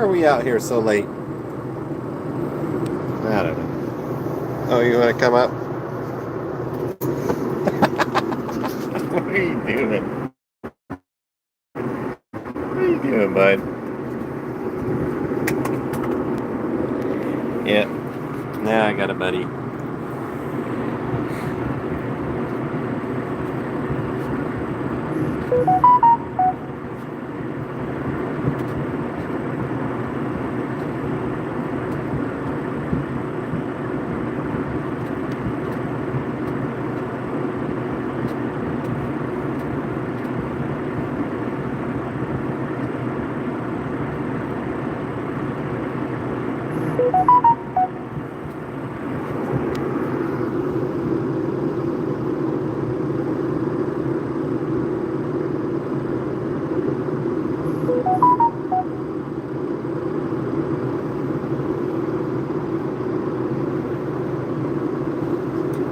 are we out here so late? I don't know. Oh, you want to come up? What are you doing? What are you doing, bud? Yeah. Now I got a buddy.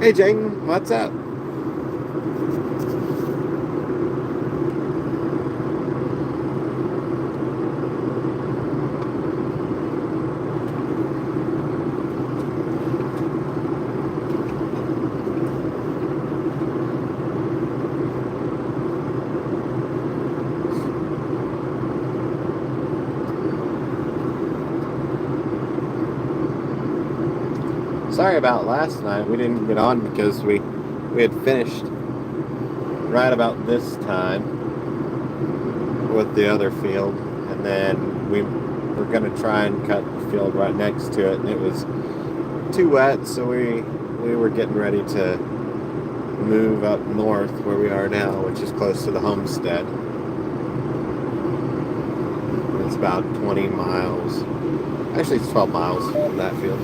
Hey, Jayden, what's up? Sorry about last night. We didn't get on because we had finished right about this time with the other field, and then we were going to try and cut the field right next to it, and it was too wet, so we were getting ready to move up north where we are now, which is close to the homestead. It's about 20 miles. Actually, it's 12 miles from that field.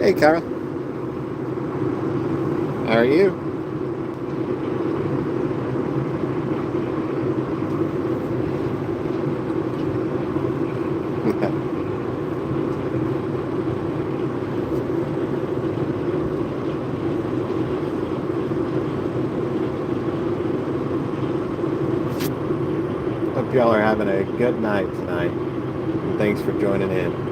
Hey, Carol. How are you? Hope y'all are having a good night tonight. And thanks for joining in.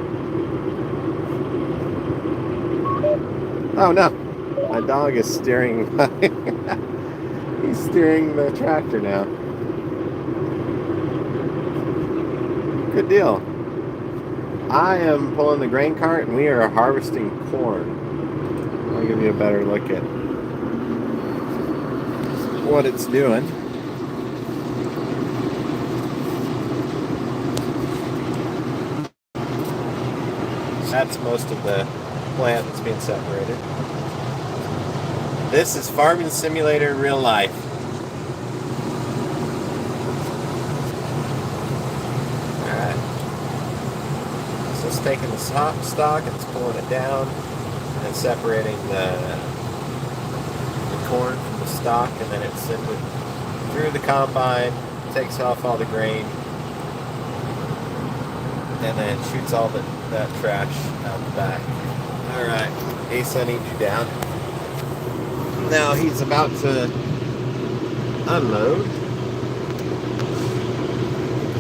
Oh no, my dog is steering. He's steering the tractor now. Good deal. I am pulling the grain cart and we are harvesting corn. I'll give you a better look at what it's doing. That's most of the plant that's being separated. This is Farming Simulator real life. Alright. So it's taking the stalk and it's pulling it down and separating the corn from the stalk, and then it's simply through the combine, takes off all the grain, and then shoots all that trash out the back. Alright, Ace, I need you down. Now he's about to unload,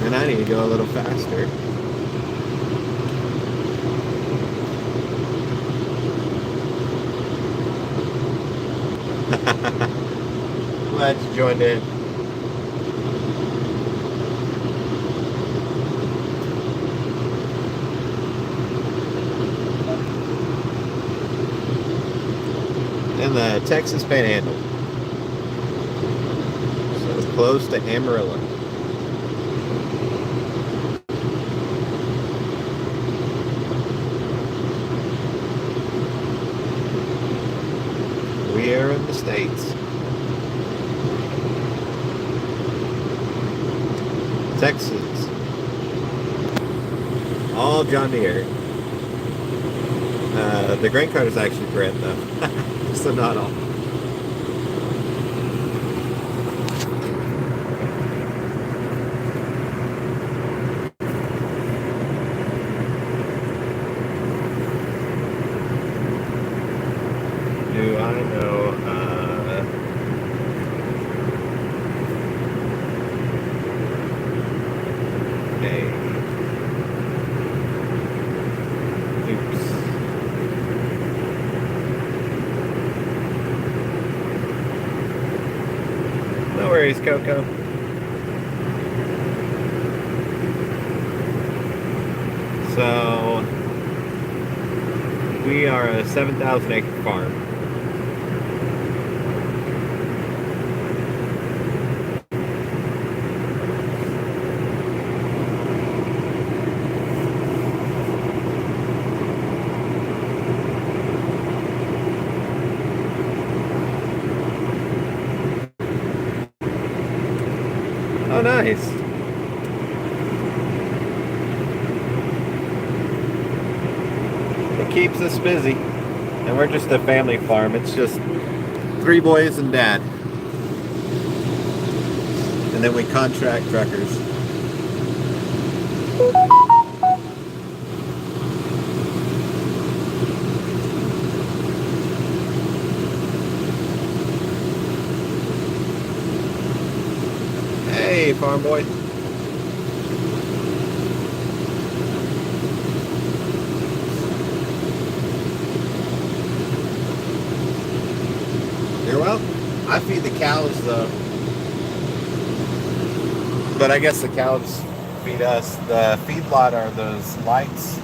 and I need to go a little faster. Glad you joined in. In the Texas Panhandle, so close to Amarillo. Deere in the States. Texas. All John Deere. The grain cart is actually Brent though. So not all. Do I know oops. No worries, Coco. So we are a 7,000 acre farm. Oh, nice. It keeps us busy. And we're just a family farm. It's just 3 boys and dad. And then we contract truckers. Hey, farm boy. You're welcome. I feed the cows though. But I guess the cows feed us. The feedlot are those lights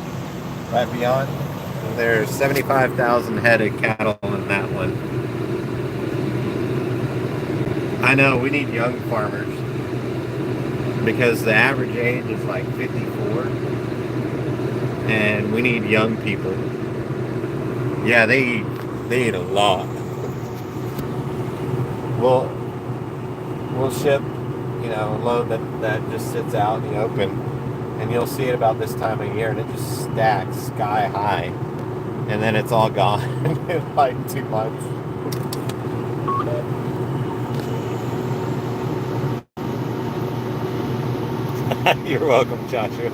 right beyond. And there's 75,000 head of cattle in that one. I know, we need young farmers. Because the average age is like 54. And we need young people. Yeah, they eat a lot. We'll ship, a load that just sits out in the open, and you'll see it about this time of year, and it just stacks sky high, and then it's all gone in like 2 months. You're welcome, Joshua.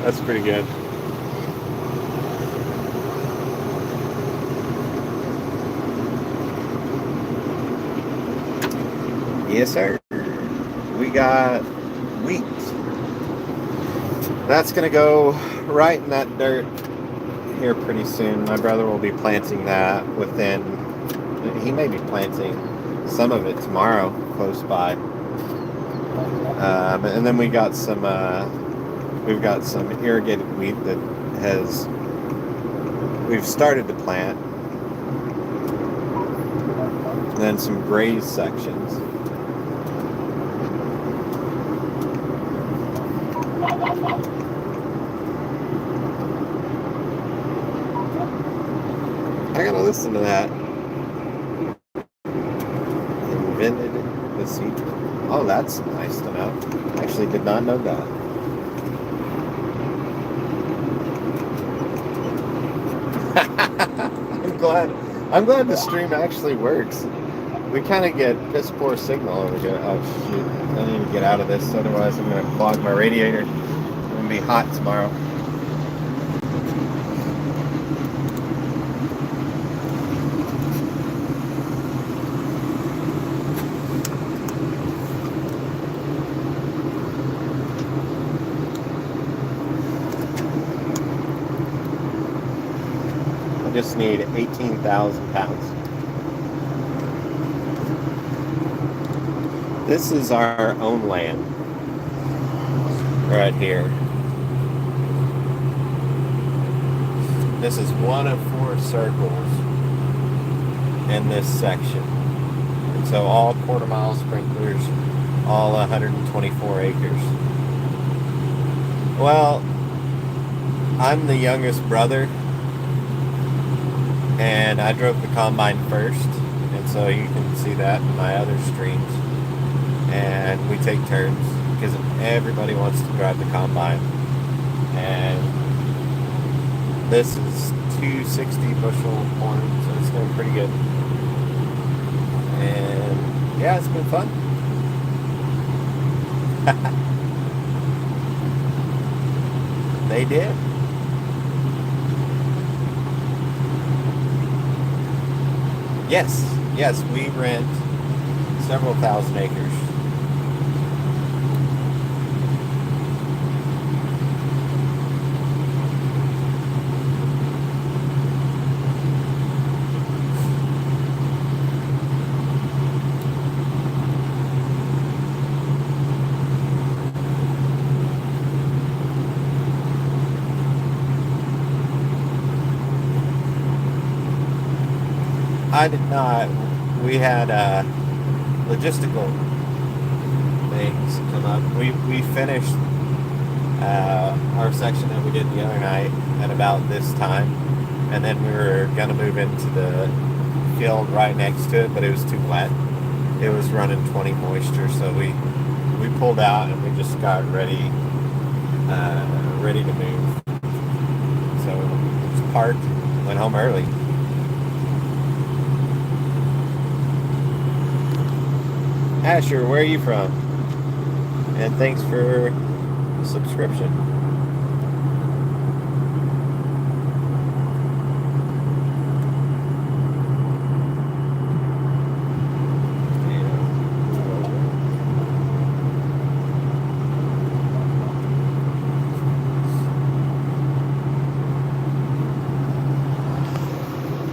That's pretty good. Yes, sir. We got wheat. That's going to go right in that dirt here pretty soon. My brother will be planting that he may be planting some of it tomorrow close by. And then we've got some irrigated wheat that we've started to plant. And then some grazed sections. I gotta listen to that. Invented the seed. Oh, that's nice to know. Actually did not know that. I'm glad the stream actually works. We kind of get piss poor signal over here. Oh shoot, I need to get out of this, otherwise I'm going to clog my radiator. It's going to be hot tomorrow. I just need 18,000 pounds. This is our own land right here. This is one of 4 circles in this section. And so all quarter-mile sprinklers, all 124 acres. Well, I'm the youngest brother, and I drove the combine first, and so you can see that in my other streams. And we take turns because everybody wants to drive the combine. And this is 260 bushel corn, so it's going pretty good. And yeah, it's been fun. They did. Yes, we rent several thousand acres. I did not. We had logistical things come up. We finished our section that we did the other night at about this time, and then we were gonna move into the field right next to it, but it was too wet. It was running 20 moisture, so we pulled out and we just got ready to move. So we just parked, went home early. Asher, where are you from? And thanks for the subscription.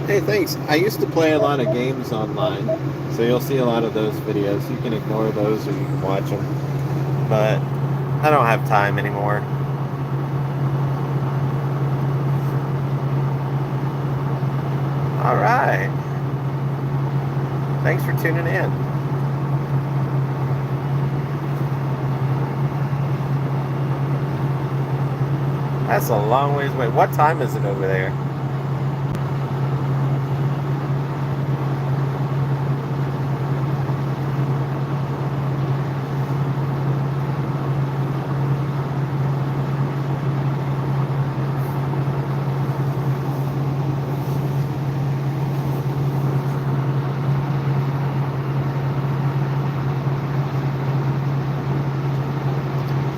Hey, thanks. I used to play a lot of games online, so you'll see a lot of those videos. You can ignore those or you can watch them, but I don't have time anymore. All right. Thanks for tuning in. That's a long ways away. What time is it over there?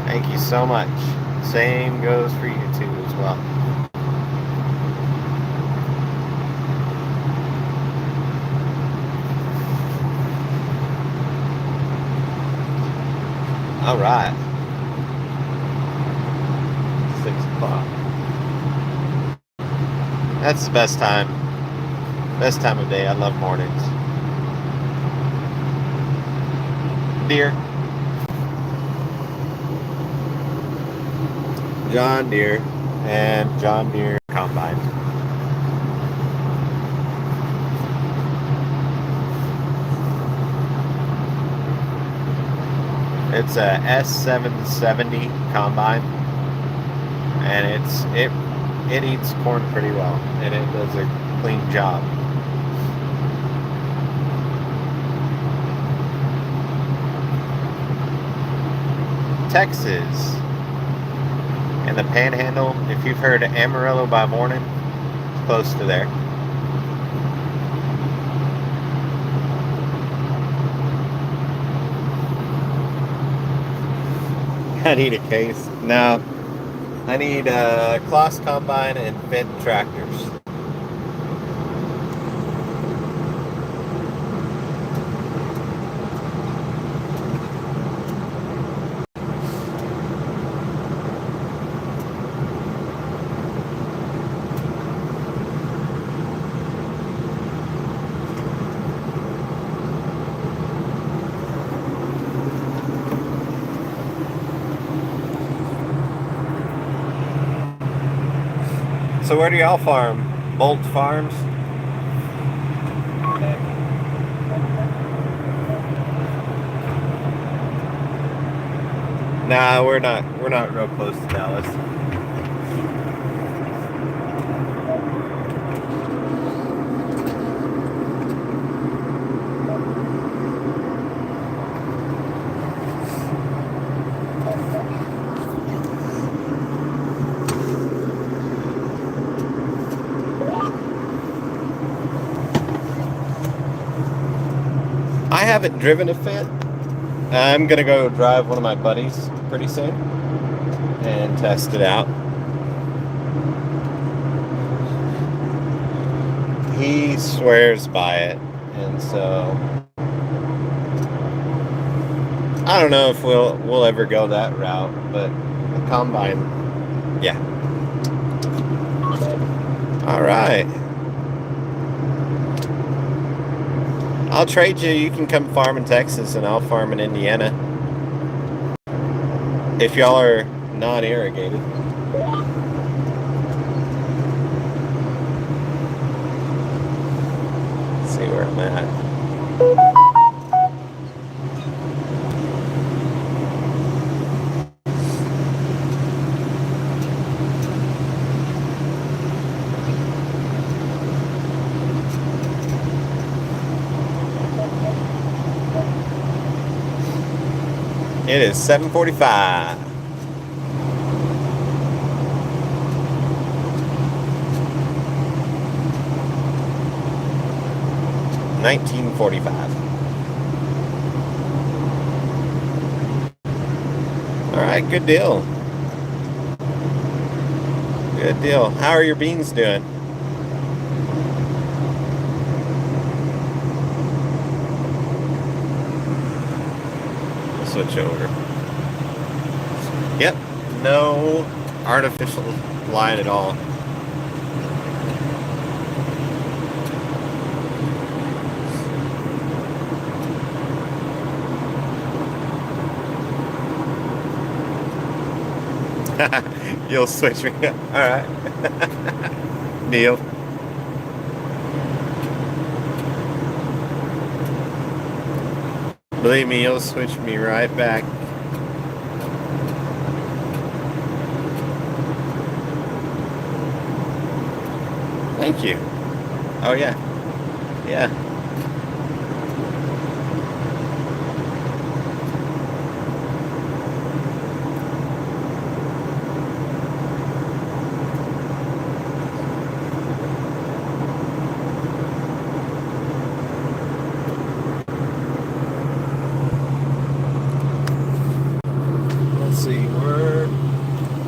Thank you so much. Same goes for you too as well. All right. 6 o'clock. That's the best time. Best time of day. I love mornings. Deere. John Deere and John Deere combine. It's a S770 combine, and it eats corn pretty well, and it does a clean job. Texas. In the Panhandle, if you've heard of Amarillo by morning, it's close to there. I need a case. No. I need a Kloss combine and Fendt tractors. So where do y'all farm? Bolt Farms? Nah, we're not real close to Dallas. haven't driven a Fit. I'm gonna go drive one of my buddies pretty soon and test it out. He swears by it, and so I don't know if we'll ever go that route, but the combine, yeah. All right. I'll trade you. You can come farm in Texas, and I'll farm in Indiana. If y'all are non-irrigated. Let's see where I'm at. It is 7:45. $19.45. All right, good deal. Good deal. How are your beans doing? Switch over. Yep, no artificial line at all. You'll switch me. All right. Neil. Believe me, you'll switch me right back. Thank you. Oh, yeah. Yeah.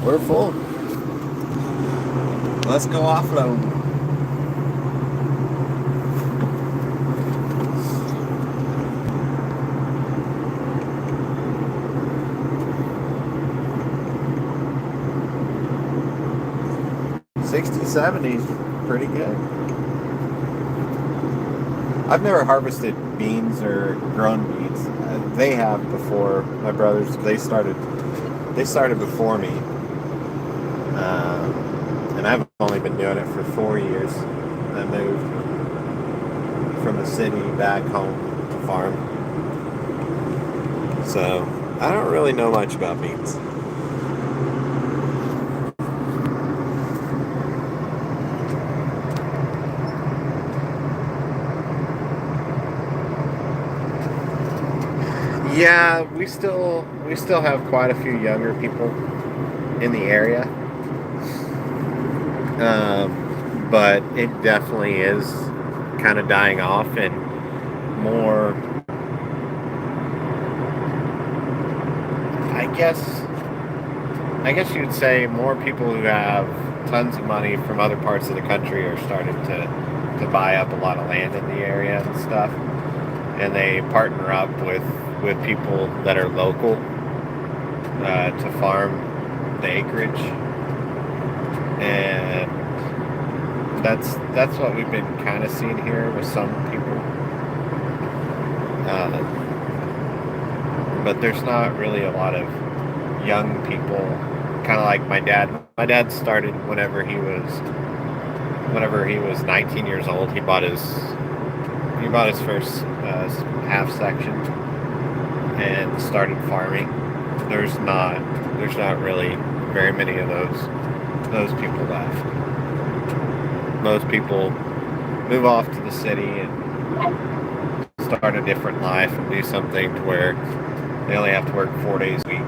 We're full. Let's go offload. $60, $70, pretty good. I've never harvested beans or grown beans. They have before. My brothers, they started before me. And I've only been doing it for 4 years. I moved from the city back home to farm. So I don't really know much about beans. Yeah, we still have quite a few younger people in the area. But it definitely is kind of dying off, and more, I guess you'd say more people who have tons of money from other parts of the country are starting to buy up a lot of land in the area and stuff, and they partner up with people that are local to farm the acreage. And that's what we've been kind of seeing here with some people. But there's not really a lot of young people, kind of like my dad. My dad started whenever he was 19 years old. He bought his first half section and started farming. There's not really very many of those people left. Most people move off to the city and start a different life and do something to where they only have to work 4 days a week.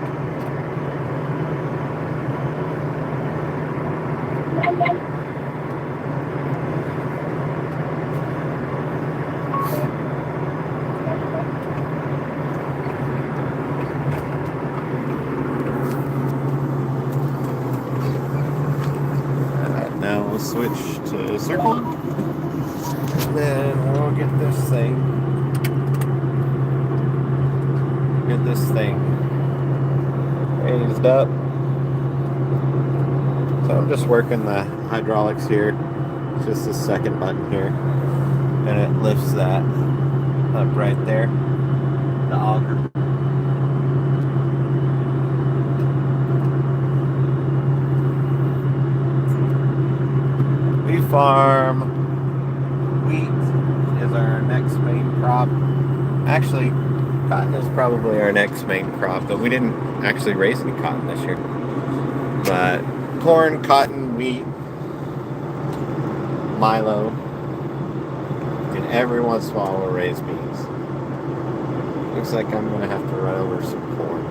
switch to circle. And then we'll get this thing raised up. So I'm just working the hydraulics here. It's just the second button here. And it lifts that up right there. The auger. We farm wheat is our next main crop. Actually, cotton is probably our next main crop, but we didn't actually raise any cotton this year. But corn, cotton, wheat, milo, and every once in a while we'll raise beans. Looks like I'm going to have to run over some corn.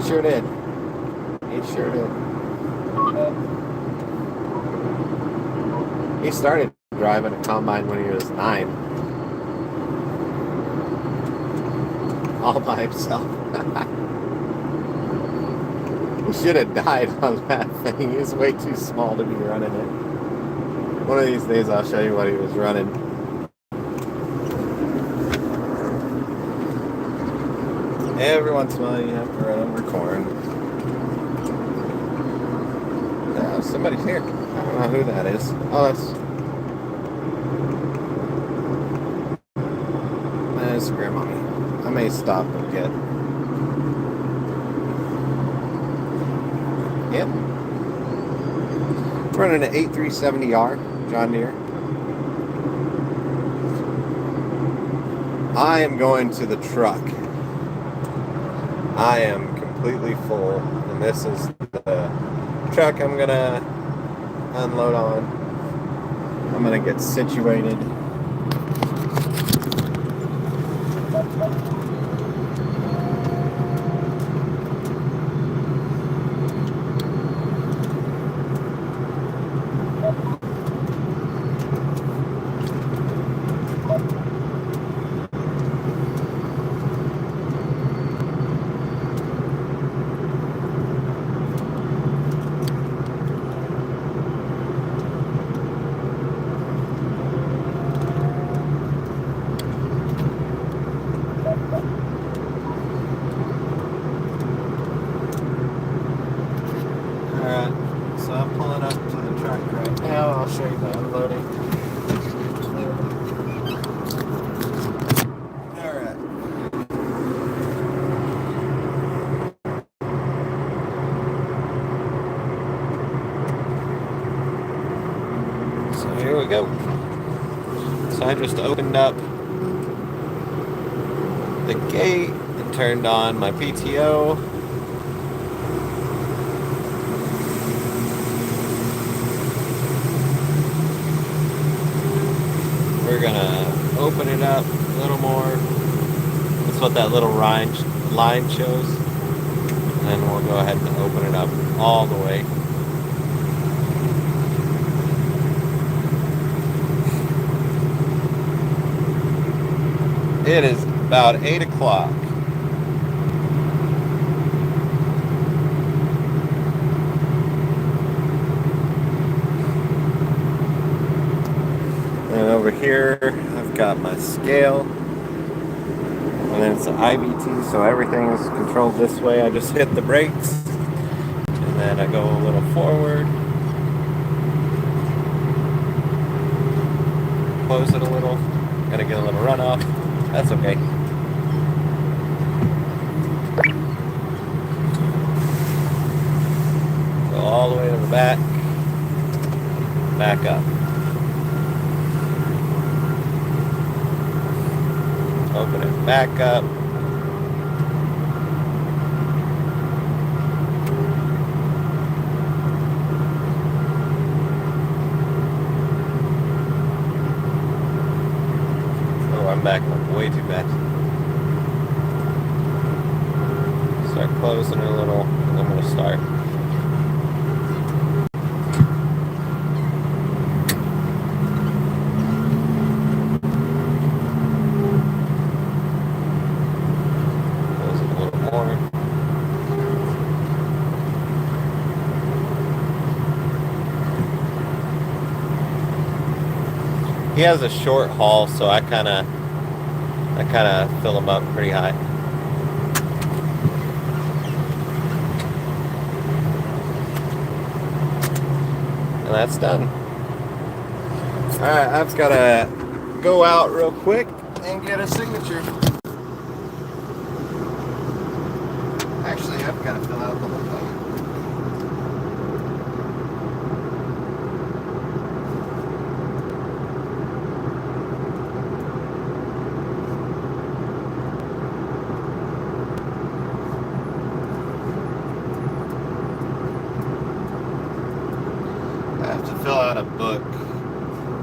He sure did. He sure did. He started driving a combine when he was 9. All by himself. He should have died on that thing. He was way too small to be running it. One of these days I'll show you what he was running. Every once in a while you have to run over corn. Oh, somebody's here. I don't know who that is. Oh, that's Grandmommy. I may stop and get. Yep. Running an 8370R John Deere. I am going to the truck. I am completely full, and this is the truck I'm gonna unload on. I'm gonna get situated. So I'm pulling up to the truck right now. I'll show you the unloading. Alright. So here we go. So I just opened up the gate and turned on my PTO. We're gonna open it up a little more. That's what that little line shows. And then we'll go ahead and open it up all the way. It is about 8 o'clock. And over here, I've got my scale. And then it's an IBT, so everything is controlled this way. I just hit the brakes. And then I go a little forward. Close it a little. Gotta get a little runoff. That's okay. Go all the way to the back. Back up. Open it back up. Oh, I'm back way too fast. Start closing it a little, and I'm going to start. Close it a little more. He has a short haul, so I kind of fill him up pretty high. And that's done. Alright, I've just got to go out real quick and get a signature. Actually, I've got to fill out the whole thing. I have to fill out a book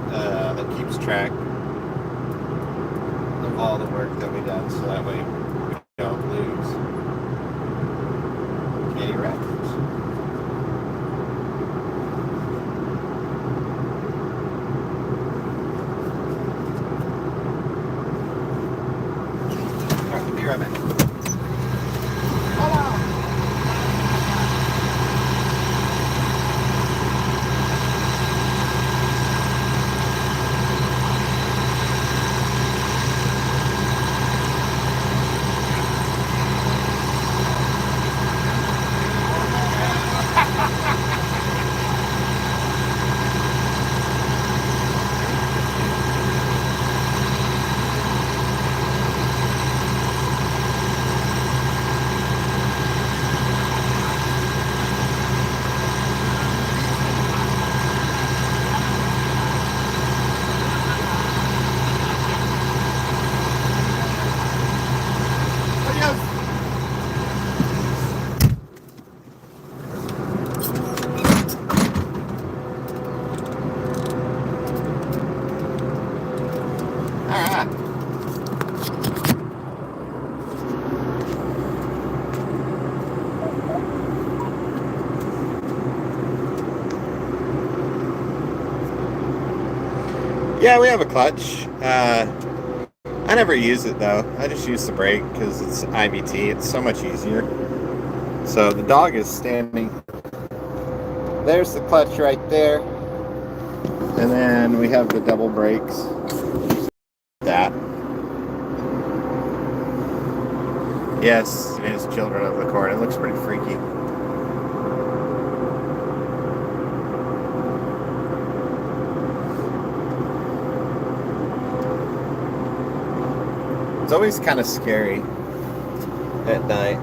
that keeps track of all the work that we done, so that way we don't lose any records. Alright, be right back. Yeah, we have a clutch. I never use it though. I just use the brake because it's IVT. It's so much easier. So the dog is standing. There's the clutch right there. And then we have the double brakes. That. Yes, it is Children of the Corn. It looks pretty freaky. It's always kind of scary at night.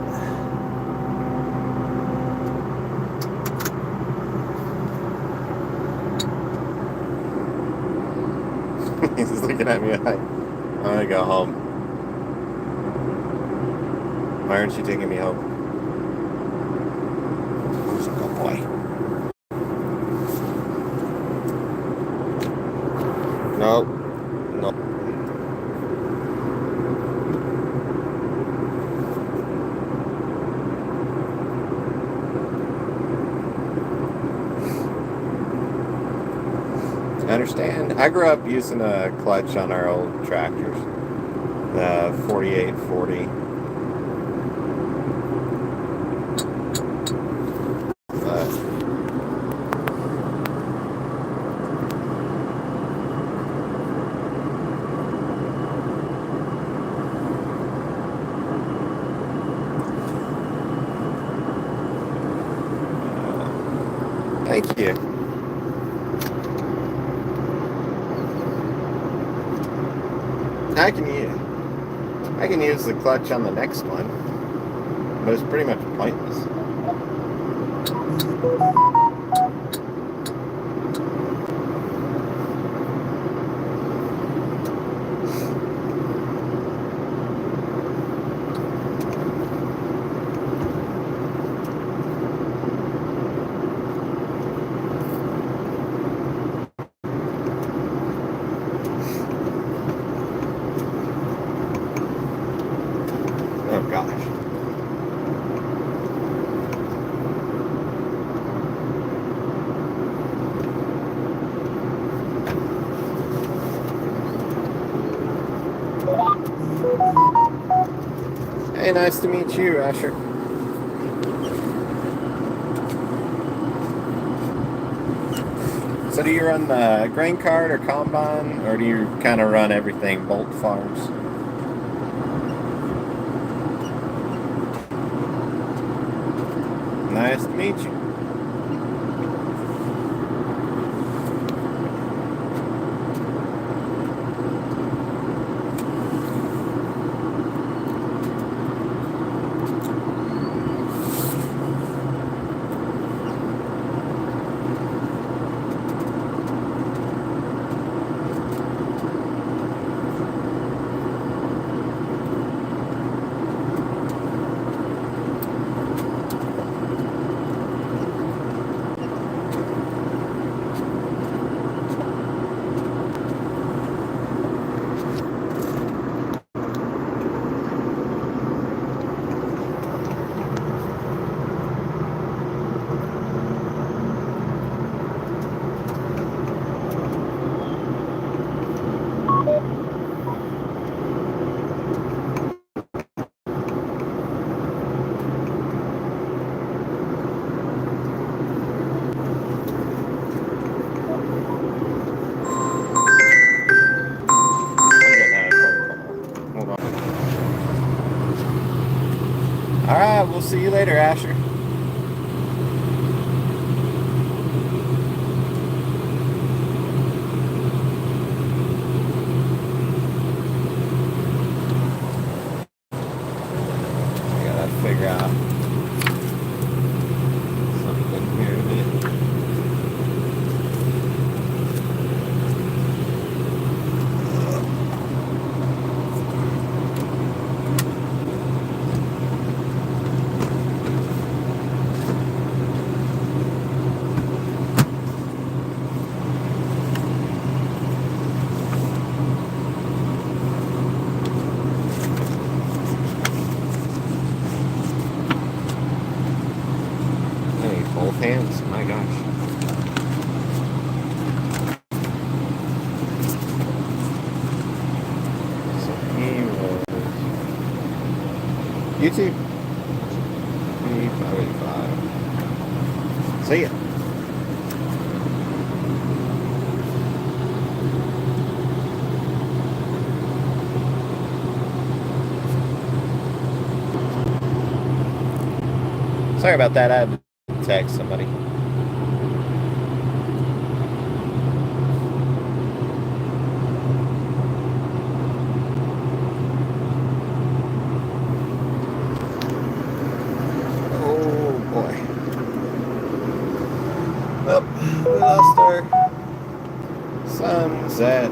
He's looking at me like, I'm gonna go home. Why aren't you taking me home? He's a good boy. Nope. Nope. I understand. I grew up using a clutch on our old tractors, the 4840. Thank you. I can use the clutch on the next one, but it's pretty much pointless. Oh gosh. Hey, nice to meet you, Asher. So do you run the grain cart or combine, or do you kind of run everything bolt farms? Nice to meet you. Alright, we'll see you later, Asher. I gotta figure out something here in a minute. Both hands, my gosh. So he was YouTube 585. See ya. Sorry about that. I had to text somebody. Oh boy. Oh, we lost our sunset.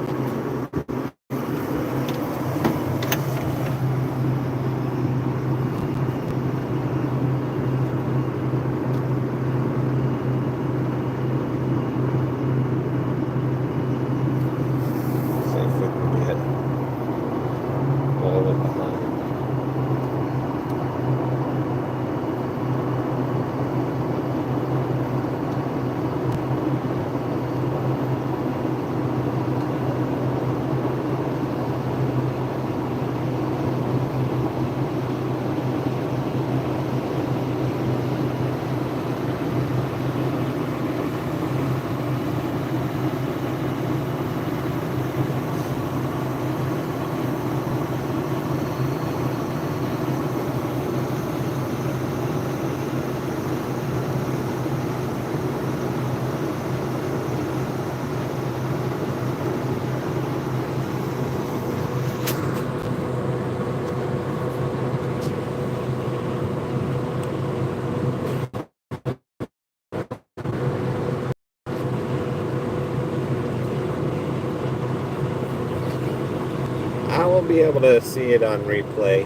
I won't be able to see it on replay.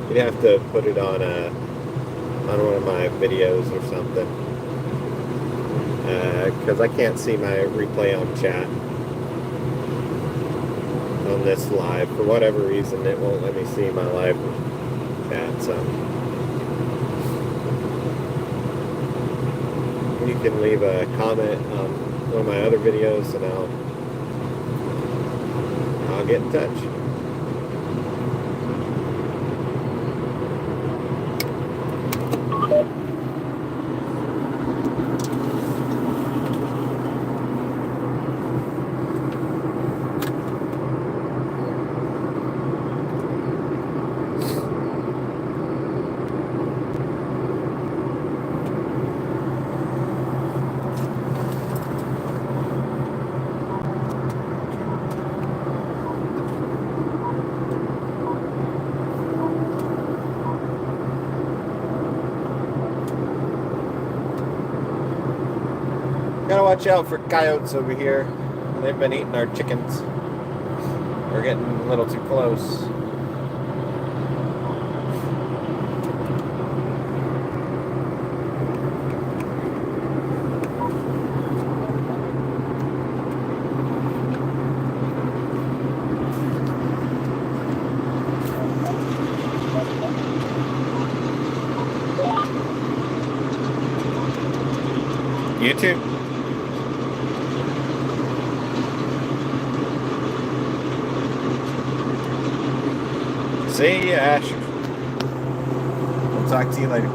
You'd have to put it on one of my videos or something. Because I can't see my replay on chat on this live. For whatever reason, it won't let me see my live chat. So you can leave a comment on one of my other videos, and I'll get in touch. Gotta watch out for coyotes over here. They've been eating our chickens. We're getting a little too close. You too. See ya, Asher. We'll talk to you later.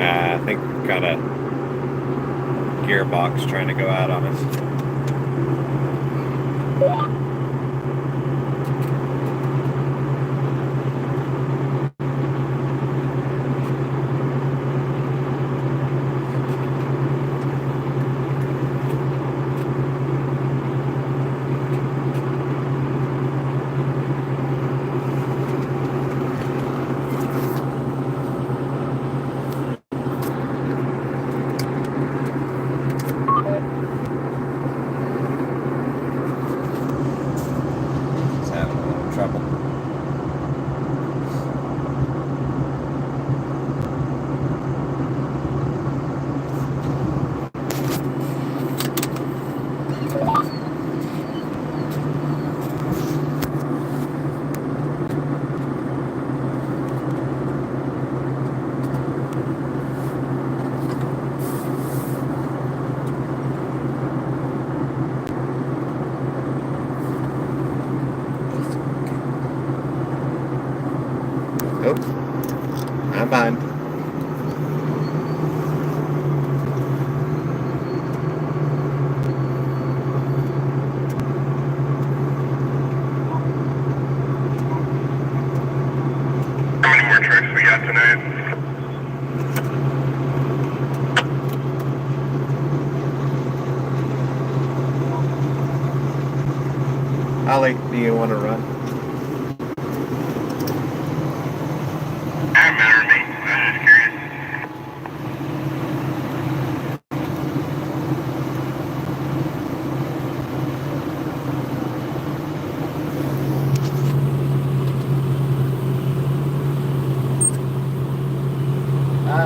I think we've got a gearbox trying to go out on us. I'm fine. How many more trucks we got tonight? Ollie, do you want to run? That matter to me. I was just curious.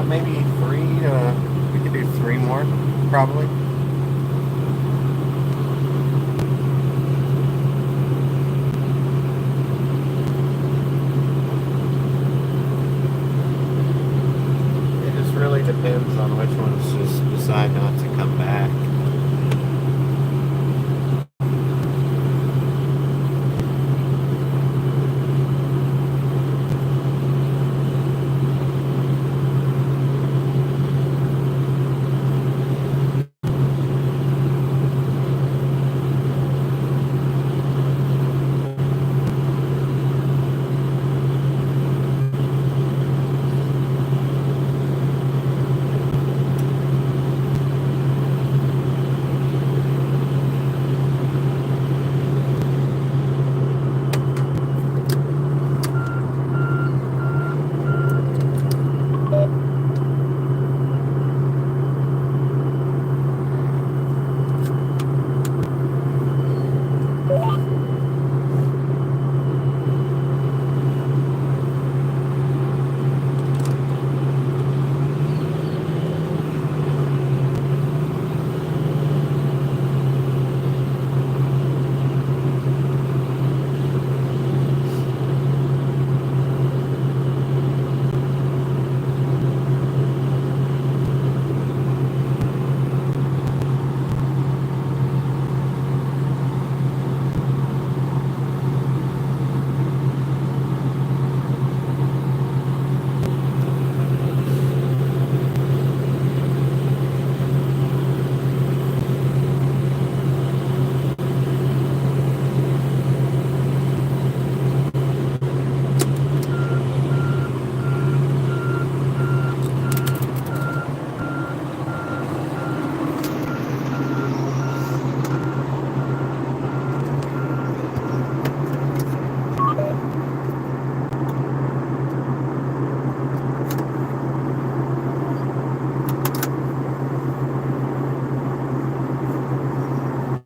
Maybe 3. We could do 3 more, probably. It just really depends on which ones just decide not to come back.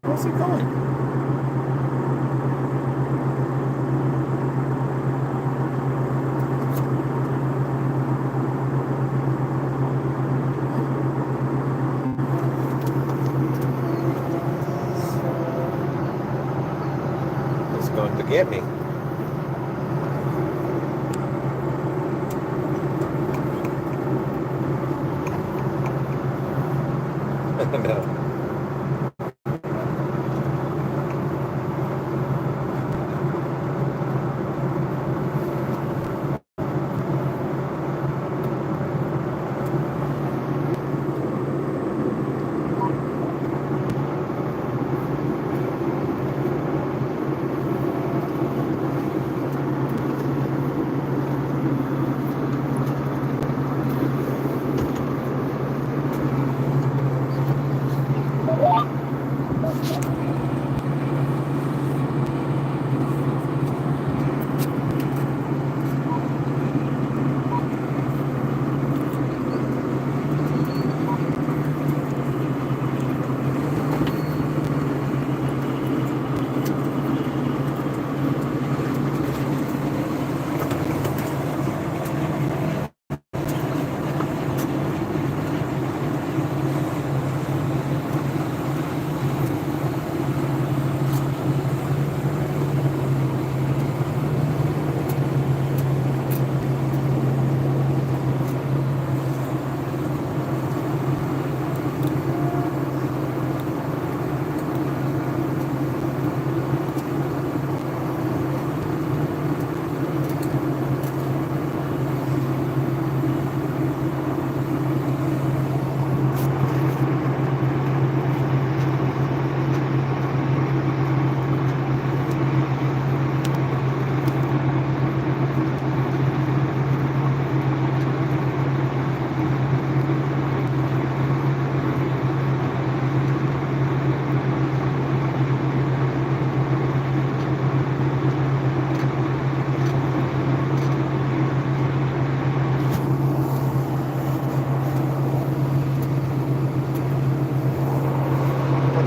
Where's he going? He's going to get me. No.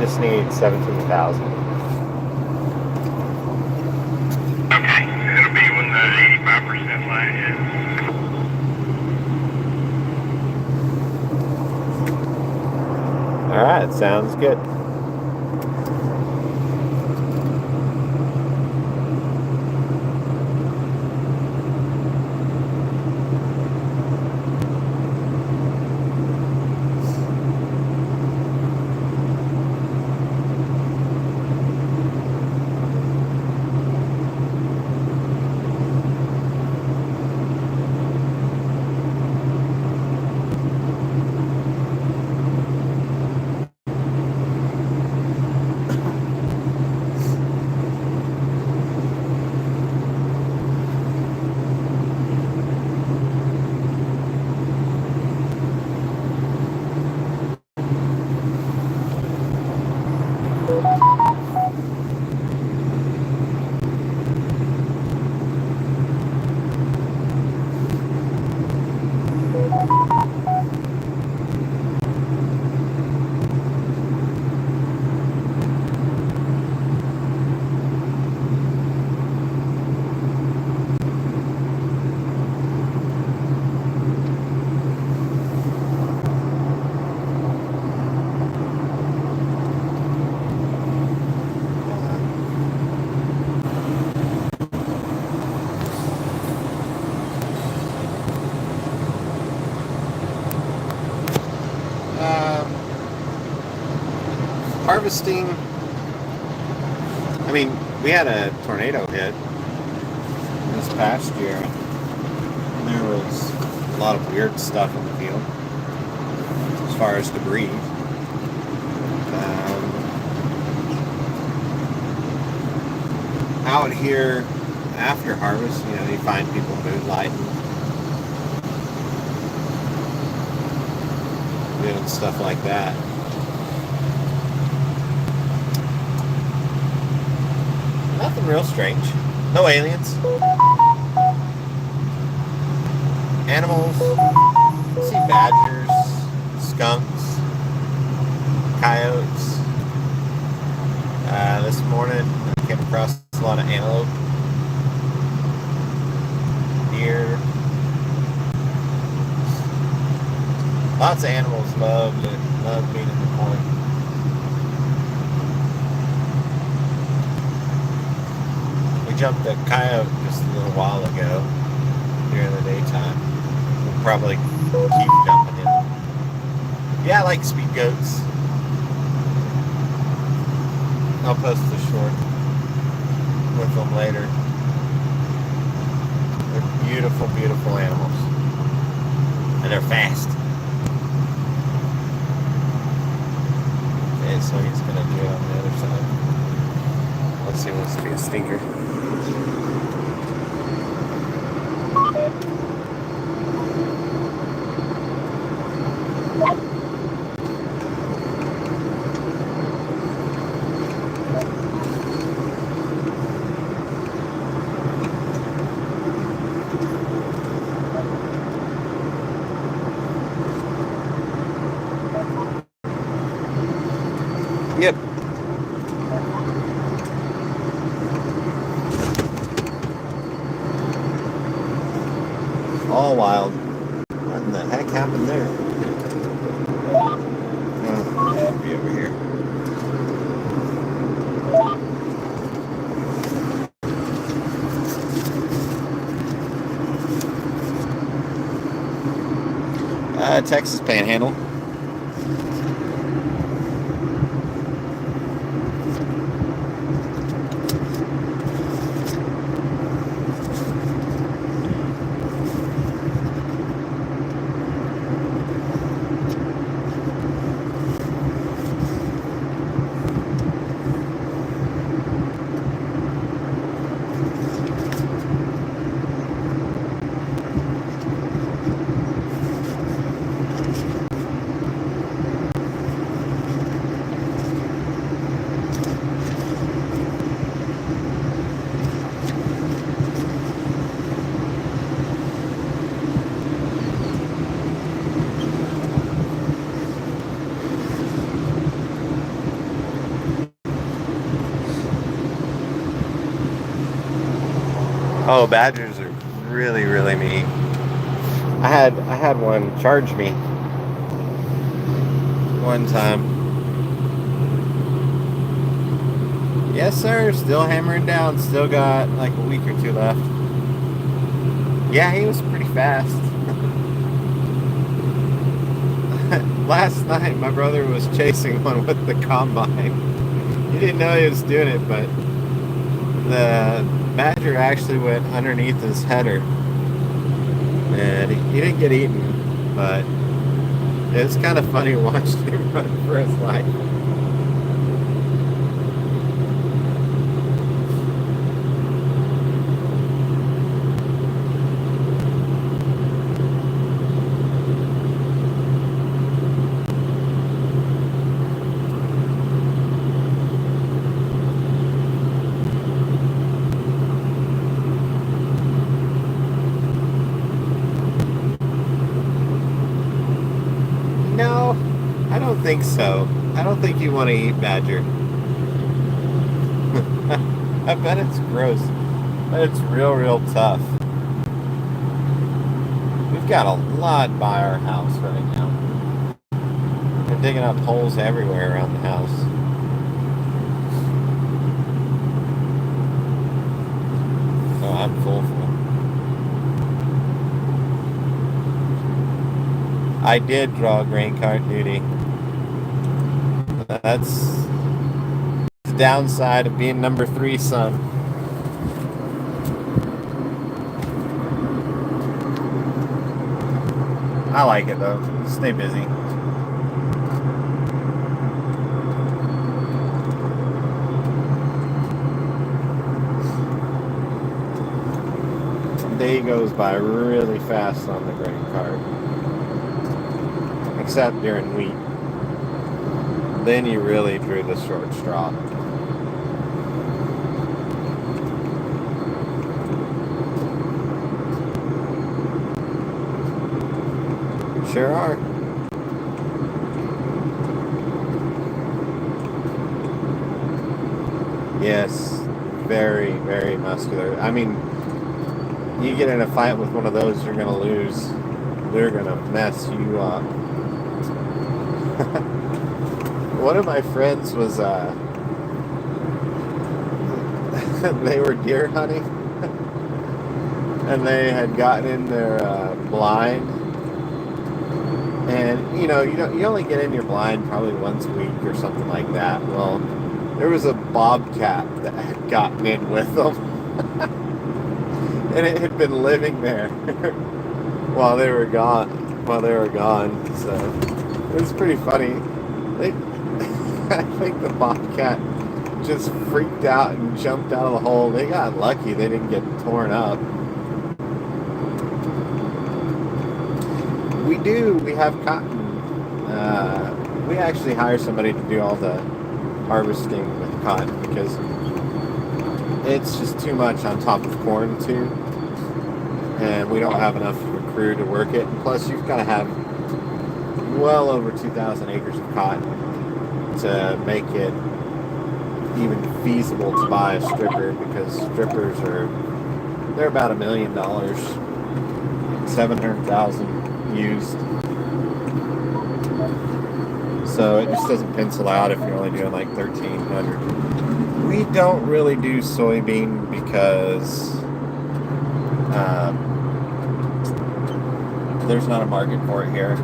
just need 17,000. Okay. It'll be when the 85% line is. All right, sounds good. Harvesting. I mean, we had a tornado hit this past year. There was a lot of weird stuff in the field as far as debris. Out here after harvest, you find people moonlighting, doing stuff like that. Nothing real strange. No aliens. Animals. See badgers, skunks, coyotes. This morning I came across a lot of antelope, deer. Lots of animals love being in the corn. Jumped a coyote just a little while ago during the daytime. We'll probably keep jumping him. Yeah, I like speed goats. I'll post a short with them later. They're beautiful, beautiful animals. And they're fast. Okay, so he's going to do it on the other side. Let's see, wants to be a stinker. Yep. All wild. What in the heck happened there? Oh, it'll be over here. Texas Panhandle. Oh, badgers are really, really mean. I had one charge me one time. Yes, sir. Still hammering down. Still got like a week or two left. Yeah, he was pretty fast. Last night, my brother was chasing one with the combine. He didn't know he was doing it, but the badger actually went underneath his header. And he didn't get eaten, but it's kind of funny watching him run for his life. No, I don't think so. I don't think you want to eat badger. I bet it's gross. But it's real, real tough. We've got a lot by our house right now. They're digging up holes everywhere around the house. Oh, I'm full. I did draw grain cart duty. That's the downside of being number 3 son. I like it though. Stay busy. Day goes by really fast on the grain cart. Except during wheat. Then you really drew the short straw. Sure are. Yes, very, very muscular. I mean, you get in a fight with one of those, you're gonna lose. They're gonna mess you up. One of my friends was, they were deer hunting, and they had gotten in their blind, and you only get in your blind probably once a week or something like that. Well, there was a bobcat that had gotten in with them, and it had been living there while they were gone. So it was pretty funny. I think the bobcat just freaked out and jumped out of the hole. They got lucky; they didn't get torn up. We have cotton. We actually hire somebody to do all the harvesting with cotton because it's just too much on top of corn too, and we don't have enough of a crew to work it. Plus, you've got to have well over 2,000 acres of cotton to make it even feasible to buy a stripper, because strippers they're about $1 million, 700,000 used. So it just doesn't pencil out if you're only doing like 1,300. We don't really do soybean because there's not a market for it here,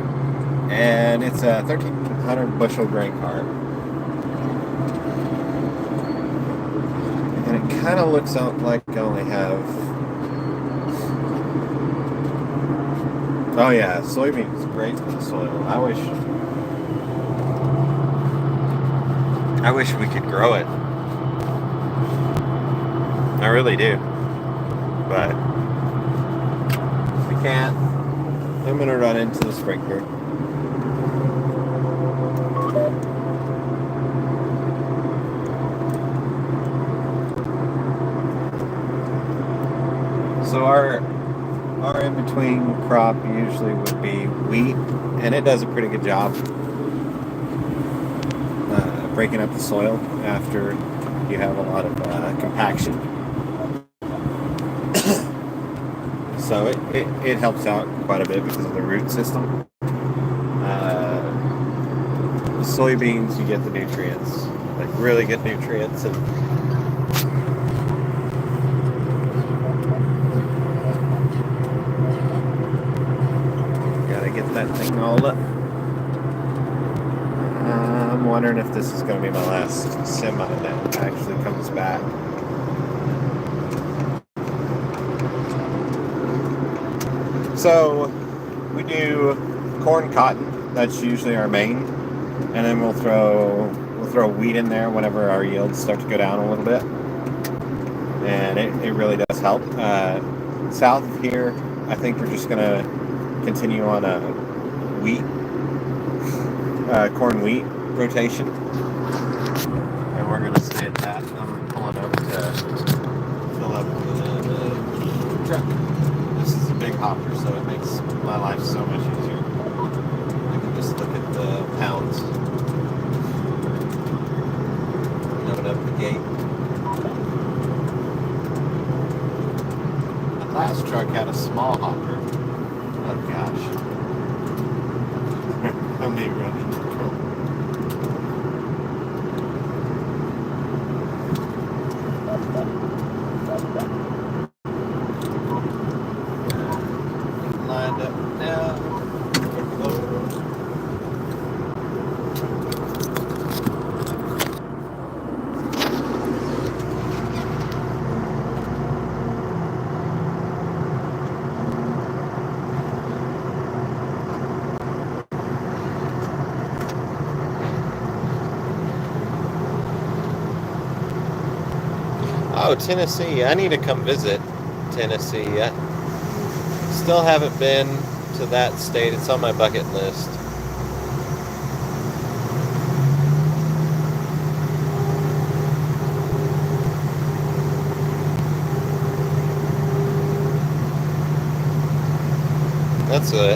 and it's a 1,300 bushel grain cart, and it kind of looks like I only have. Oh yeah, soybean is great for the soil. I wish we could grow it. I really do. But we can't. I'm gonna run into the sprinkler. So our in-between crop usually would be wheat, and it does a pretty good job breaking up the soil after you have a lot of compaction. So it helps out quite a bit because of the root system. Soybeans, you get the nutrients, like really good nutrients, and gotta get that thing all up. I'm wondering if this is going to be my last semi that actually comes back. So we do corn, cotton. That's usually our main, and then we'll throw wheat in there whenever our yields start to go down a little bit, and it really does help. South of here, I think we're just going to continue on a wheat, corn wheat rotation, and we're going to stay at that. I'm pulling up to fill up the truck. This is a big hopper, so it makes my life so much easier. I can just look at the pounds, load up the gate. The last truck had a small hopper. Oh gosh. How many running control? Lined up now. Oh, Tennessee. I need to come visit Tennessee. I still haven't been to that state. It's on my bucket list.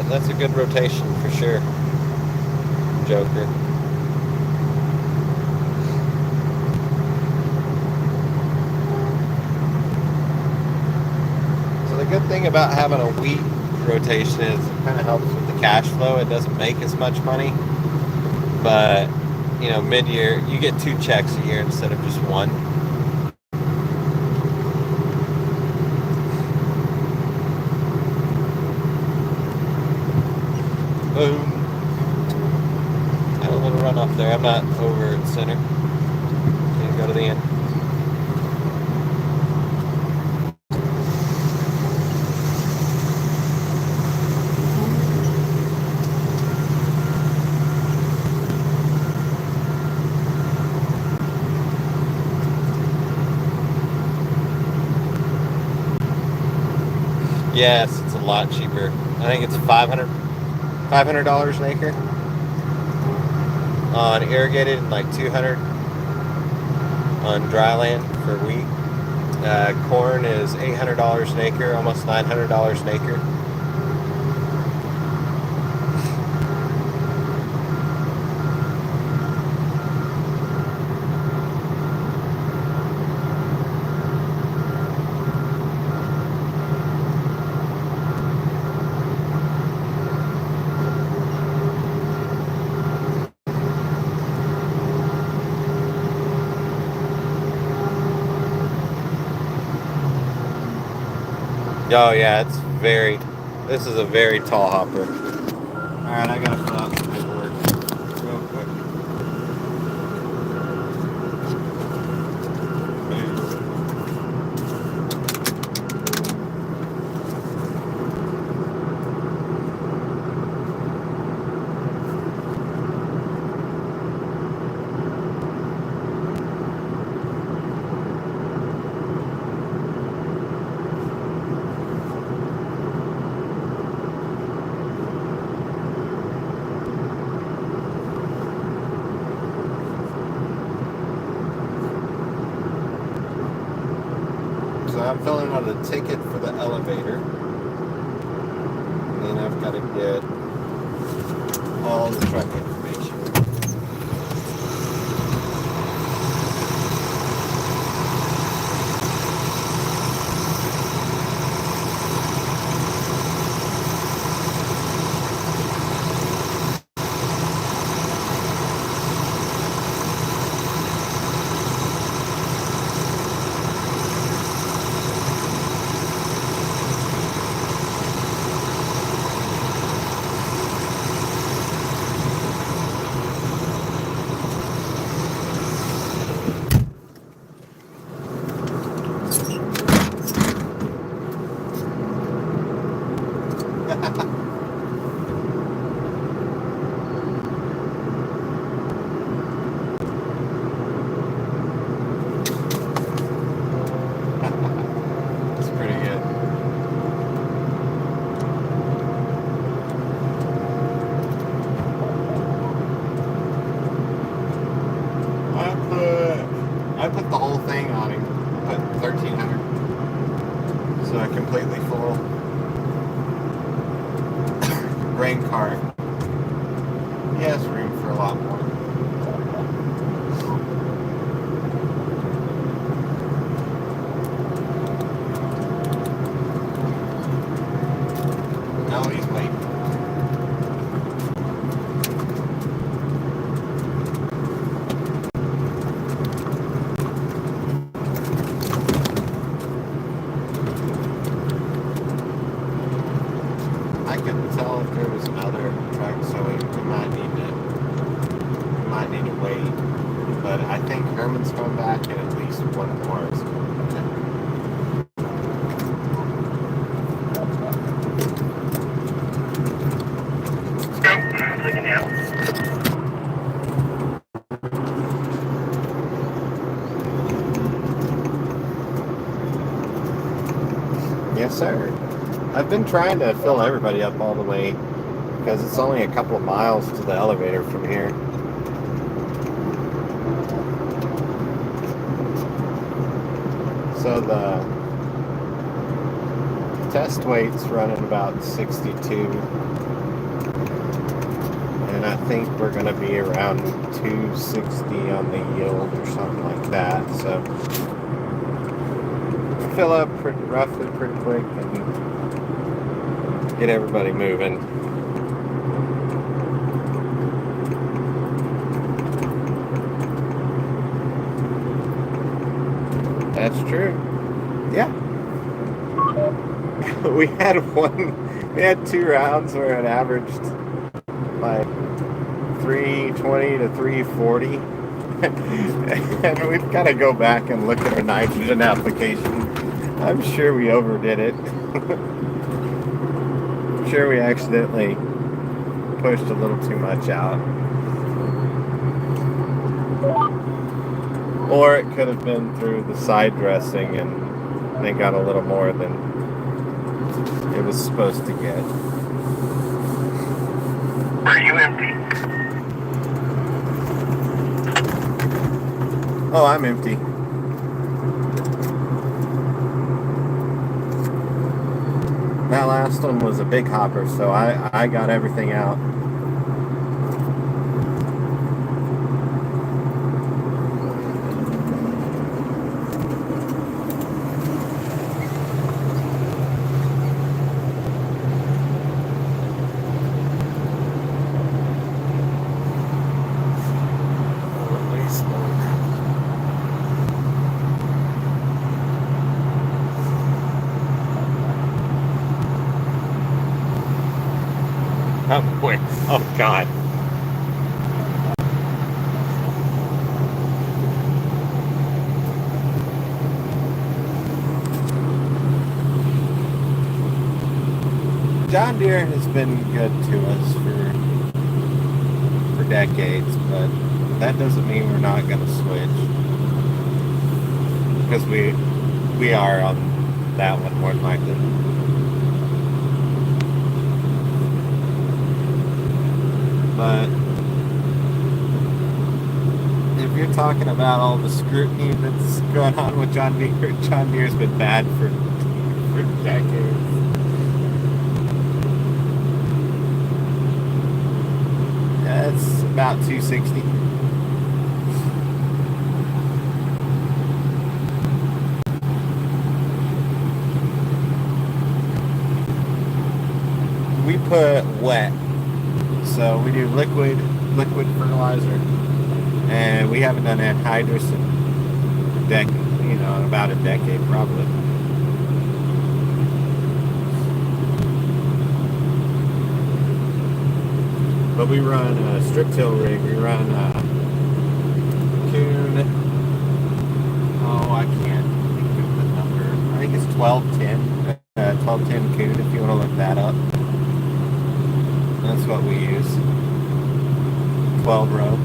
That's a good rotation for sure, Joker. The good thing about having a wheat rotation is it kind of helps with the cash flow. It doesn't make as much money, but mid-year you get 2 checks a year instead of just one. Boom. Got a little runoff there. I'm not over at center. Gonna go to the end. Yes, it's a lot cheaper. I think it's $500 an acre on irrigated, and like $200 on dry land for wheat. Corn is $800 an acre, almost $900 an acre. Oh yeah, this is a very tall hopper. Alright, I gotta fill out some paperwork real quick. So I'm filling out a ticket for the elevator. And then I've got to get all the truck information. put the whole thing on him. Put 1,300. So a completely full grain cart. He has room for a lot more. No, he's waiting. I couldn't tell if there was another truck, so we might need to wait. But I think Herman's coming back, and at least one more is coming back. Go. Looking out. Yes, sir. I've been trying to fill everybody up all the way because it's only a couple of miles to the elevator from here. So the test weight's running about 62. And I think we're going to be around 260 on the yield or something like that. So fill up roughly pretty quick and get everybody moving. That's true. Yeah. We had 2 rounds where it averaged like 320 to 340. And we've got to go back and look at our nitrogen application. I'm sure we overdid it. I'm sure we accidentally pushed a little too much out. Or it could have been through the side dressing and they got a little more than it was supposed to get. Are you empty? Oh, I'm empty. That last one was a big hopper, so I got everything out. Oh boy. Oh God. John Deere has been good to us for decades, but that doesn't mean we're not going to switch. Because we are on that one more than likely. But if you're talking about all the scrutiny that's going on with John Deere's been bad for decades. That's about 260. We put wet. So we do liquid fertilizer, and we haven't done anhydrous in about a decade probably. But we run a strip till rig. We run Coon. Oh, I can't think of the number. I think it's 1210. 1210 Coon. If you want to look that up. That's what we use. 12 row,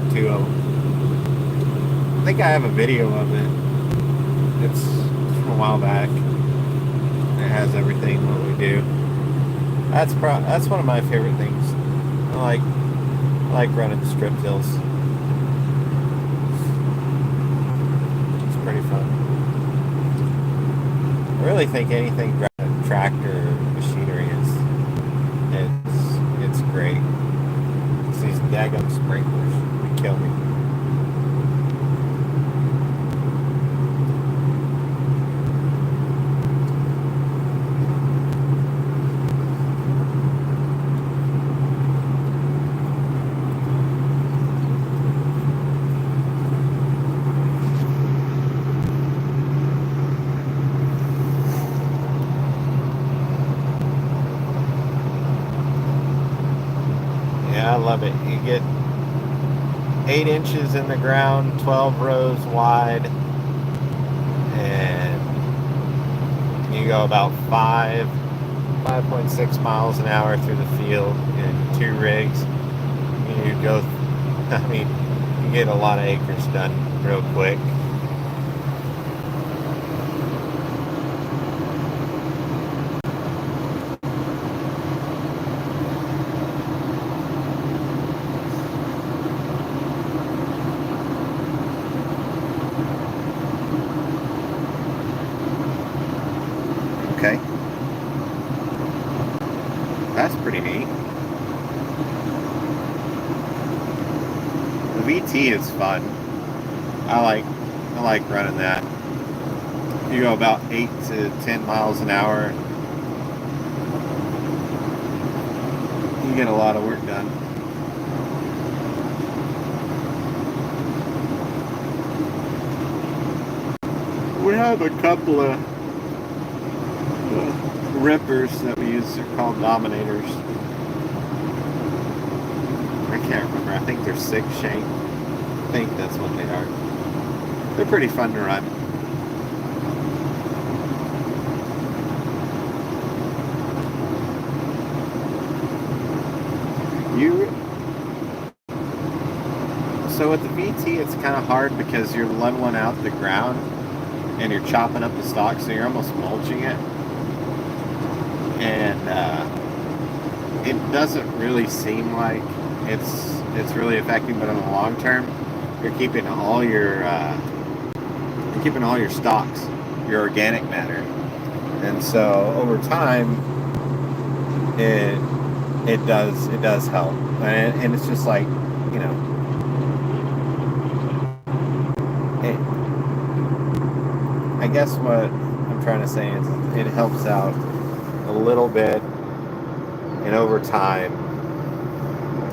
2.0. I think I have a video of it. It's from a while back. It has everything what we do. That's one of my favorite things. I like running strip tills. really think anything tractor machinery it's great. It's these daggum sprinklers. They kill me. Yeah, I love it. You get 8 inches in the ground, 12 rows wide, and you go about 5.6 miles an hour through the field in 2 rigs. You go, I mean, you get a lot of acres done real quick. Okay. That's pretty neat. The VT is fun. I like running that. You go about 8 to 10 miles an hour. You get a lot of work done. We have a couple of rippers that we use. They're called Dominators. I can't remember. I think they're 6 shank. I think that's what they are. They're pretty fun to run. So with the VT, it's kind of hard because you're leveling out the ground and you're chopping up the stalk, so you're almost mulching it. And it doesn't really seem like it's really effective, but in the long term, you're keeping all your stalks, your organic matter, and so over time, it does help, and it's just like, you know, I guess what I'm trying to say is it helps out a little bit, and over time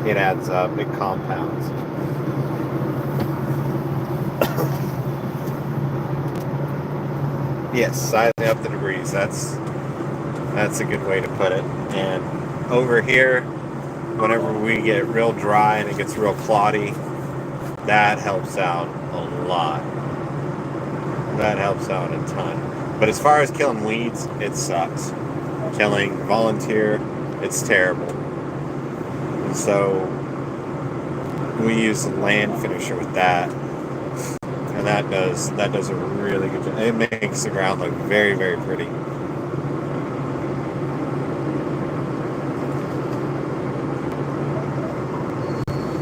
it adds up, it compounds. Yes, sizing up the debris, that's a good way to put it. And over here, whenever we get real dry and it gets real cloddy, that helps out a lot. That helps out a ton. But as far as killing weeds, it sucks. Killing volunteer, it's terrible. And so we use a land finisher with that, and that does a really good job. It makes the ground look very, very pretty.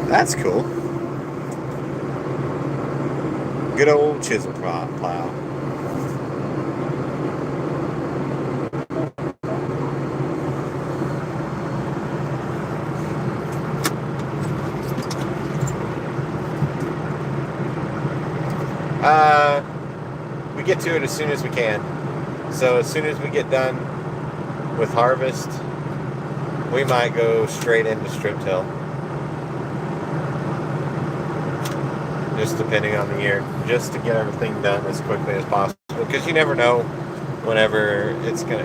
That's cool. Good old chisel plow. We get to it as soon as we can. So as soon as we get done with harvest, we might go straight into strip till. Just depending on the year, just to get everything done as quickly as possible, because you never know whenever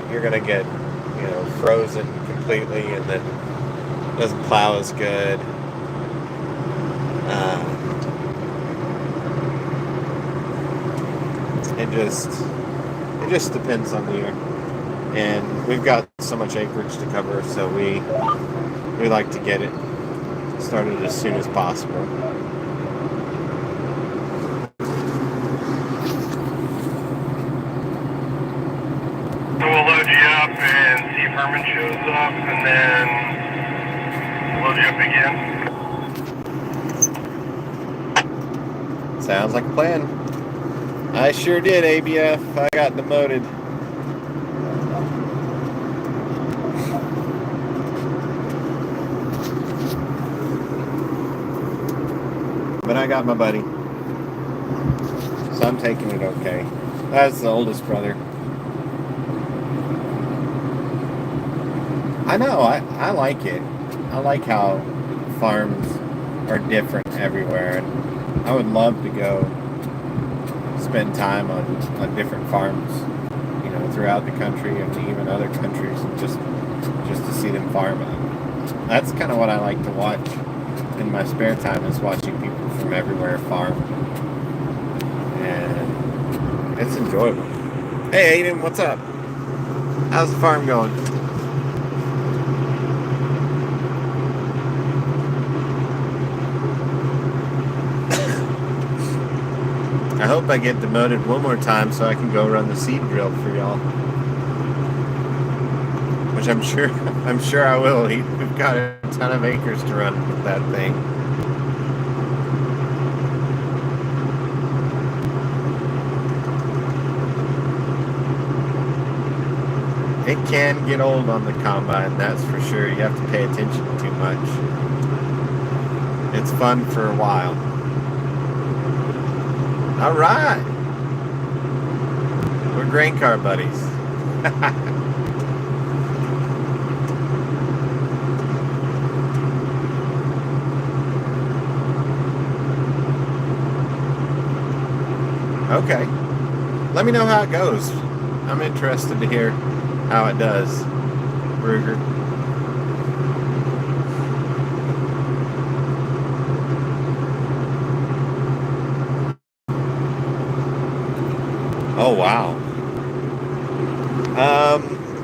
you're gonna get, you know, frozen completely, and then doesn't plow as good. It just depends on the year, and we've got so much acreage to cover, so we like to get it started as soon as possible. So we'll load you up and see if Herman shows up, and then load you up again. Sounds like a plan. I sure did, ABF. I got demoted. got my buddy. So I'm taking it okay. That's the oldest brother. I know, I like it. I like how farms are different everywhere. And I would love to go spend time on different farms, you know, throughout the country and even other countries, and just to see them farm out. That's kind of what I like to watch in my spare time, is watching people from everywhere farm. And it's enjoyable. Hey Aiden, what's up? How's the farm going? I hope I get demoted one more time so I can go run the seed drill for y'all. Which I'm sure I will. We've got a ton of acres to run with that thing. It can get old on the combine, that's for sure. You have to pay attention too much. It's fun for a while. All right. We're grain car buddies. Okay. Let me know how it goes. I'm interested to hear how it does, Ruger. Oh, wow.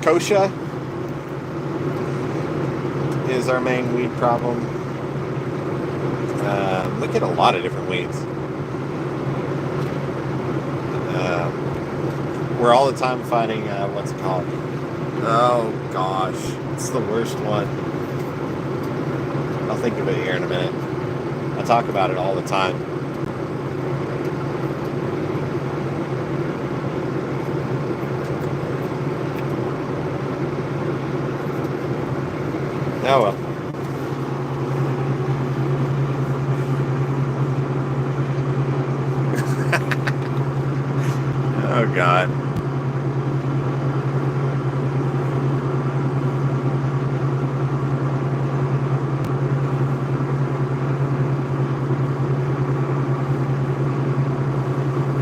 Kochia is our main weed problem. We get a lot of different weeds. We're all the time fighting, what's it called? Oh, gosh. It's the worst one. I'll think of it here in a minute. I talk about it all the time. Oh well. Oh God.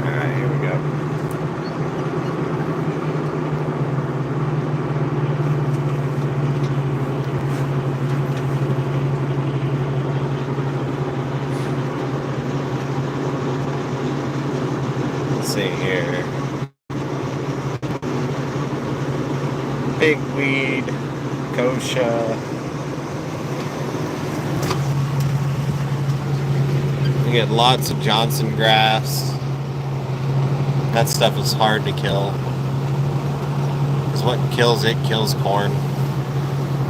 Alright, here we go. See here. Pigweed, kochia. We get lots of Johnson grass. That stuff is hard to kill. Because what kills it kills corn.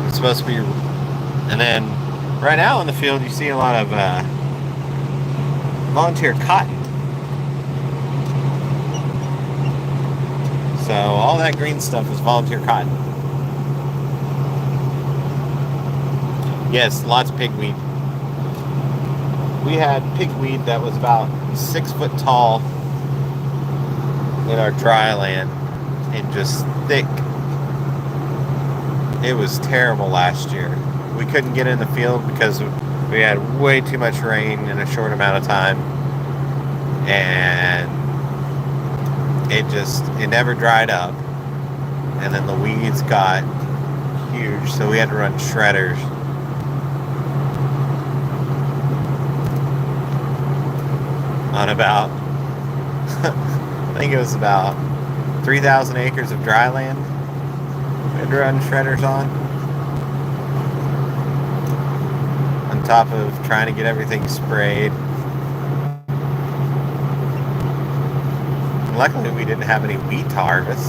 It's supposed to be. And then right now in the field you see a lot of volunteer cotton. So all that green stuff is volunteer cotton. Yes, lots of pigweed. We had pigweed that was about 6 foot tall in our dry land and just thick. It was terrible last year. We couldn't get in the field because we had way too much rain in a short amount of time. And it never dried up, and then the weeds got huge, so we had to run shredders. On about, I think it was about 3,000 acres of dry land we had to run shredders on top of trying to get everything sprayed. Luckily, we didn't have any wheat to harvest.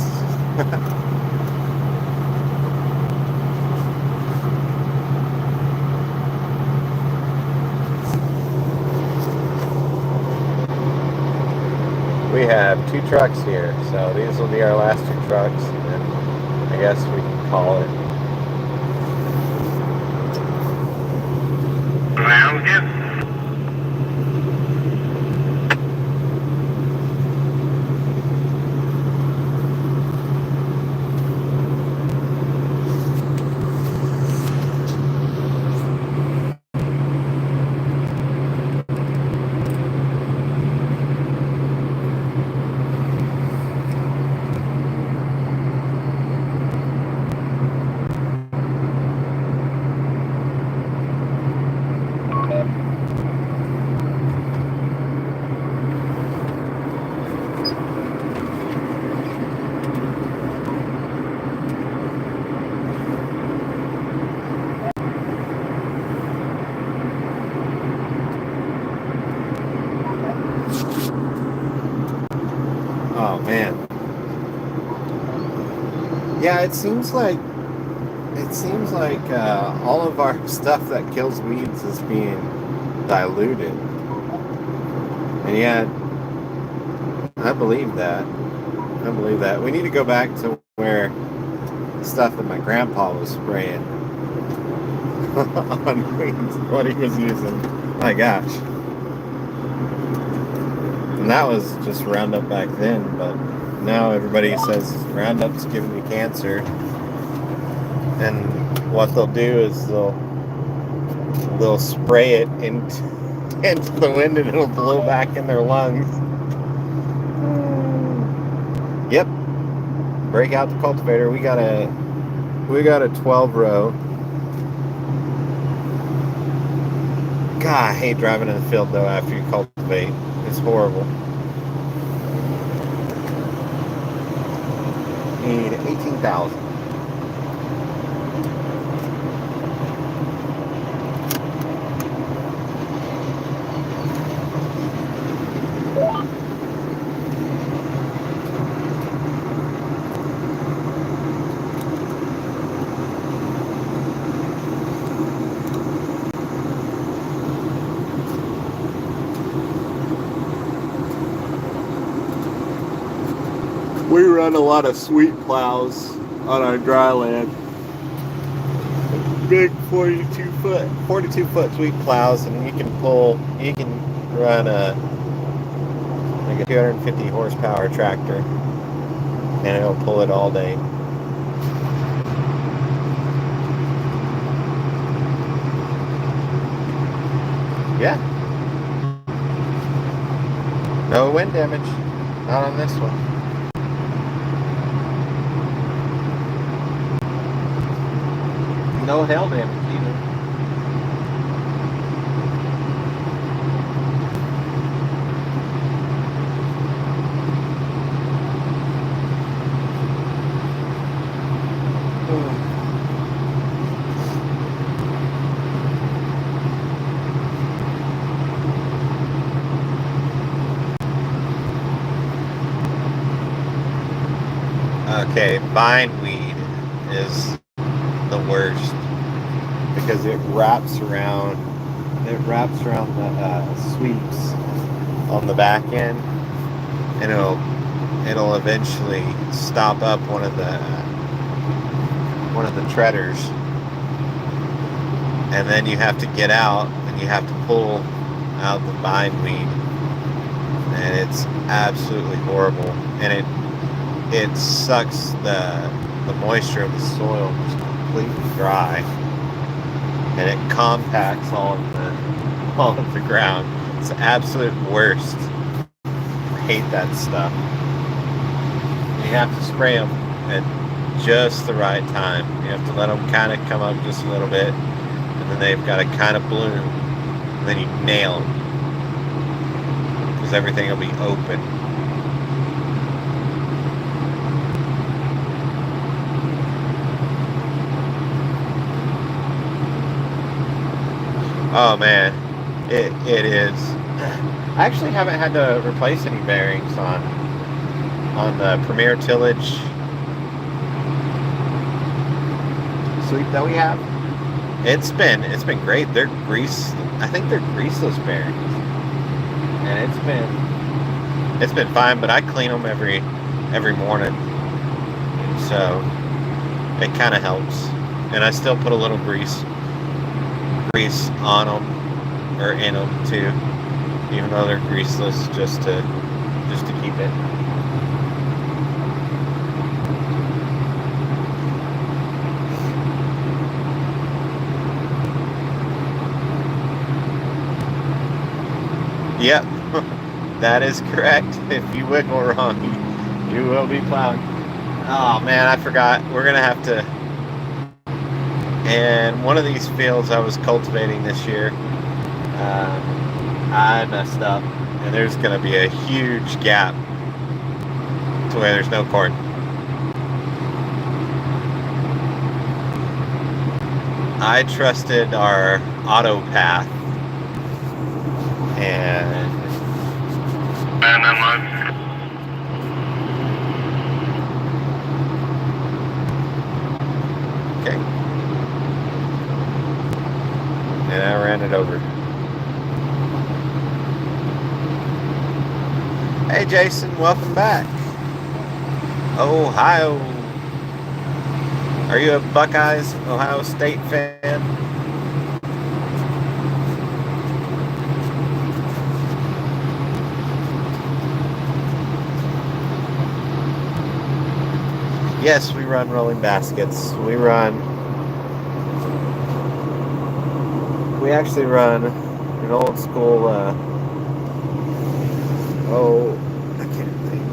We have 2 trucks here, so these will be our last 2 trucks, and then I guess we can call it. Sounds good. Oh man. Yeah, it seems like all of our stuff that kills weeds is being diluted, and yet I believe that. I believe that. We need to go back to where stuff that my grandpa was spraying on weeds, what he was using. My gosh. And that was just Roundup back then, but now everybody says Roundup's giving you cancer. And what they'll do is they'll spray it into the wind and it'll blow back in their lungs. Yep. Break out the cultivator. We got a 12 row. God, I hate driving in the field though after you cultivate. It's horrible. Need 18,000. We run a lot of sweet plows on our dry land. Big 42 foot sweet plows, and you can run like a 250 horsepower tractor, and it'll pull it all day. Yeah. No wind damage. Not on this one. No hail damage either. Okay, bindweed is the worst because it wraps around the sweeps on the back end, and it'll eventually stop up one of the treaders, and then you have to get out and you have to pull out the bindweed, and it's absolutely horrible, and it sucks the moisture of the soil just completely dry, and it compacts all of the ground. It's the absolute worst. I hate that stuff. You have to spray them at just the right time. You have to let them kind of come up just a little bit, and then they've got to kind of bloom, and then you nail them because everything will be open. Oh man, it is. I actually haven't had to replace any bearings on the Premier Tillage sweep that we have. It's been great. They're I think they're greaseless bearings, and it's been fine. But I clean them every morning, so it kind of helps. And I still put a little grease on them or in them too, even though they're greaseless, just to keep it. Yep, that is correct. If you wiggle wrong, you will be plowed. Oh man, I forgot. We're gonna have to. And one of these fields I was cultivating this year, I messed up, and there's going to be a huge gap to where there's no corn. I trusted our auto path, and Hey Jason, welcome back. Ohio. Are you a Buckeyes, Ohio State fan? Yes, we run rolling baskets. We actually run an old school, I can't think.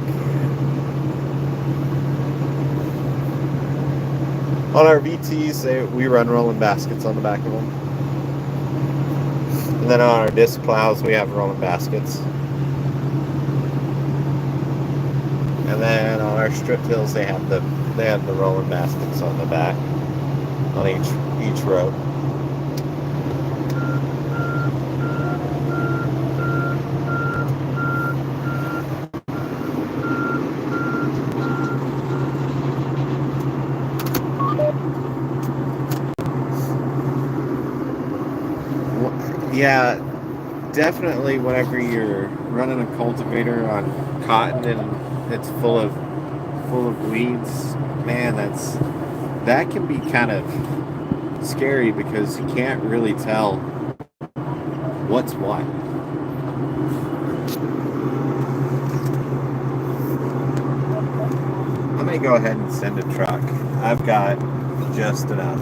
On our VTs, we run rolling baskets on the back of them. And then on our disc plows, we have rolling baskets. And then on our strip tills, they have the rolling baskets on the back, on each row. Yeah, definitely whenever you're running a cultivator on cotton and it's full of weeds, man, that can be kind of scary because you can't really tell what's what. I'm gonna go ahead and send a truck. I've got just enough.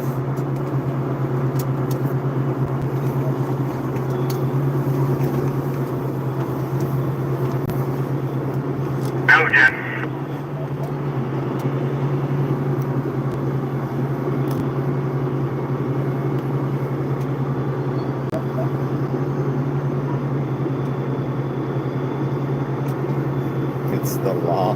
It's the law.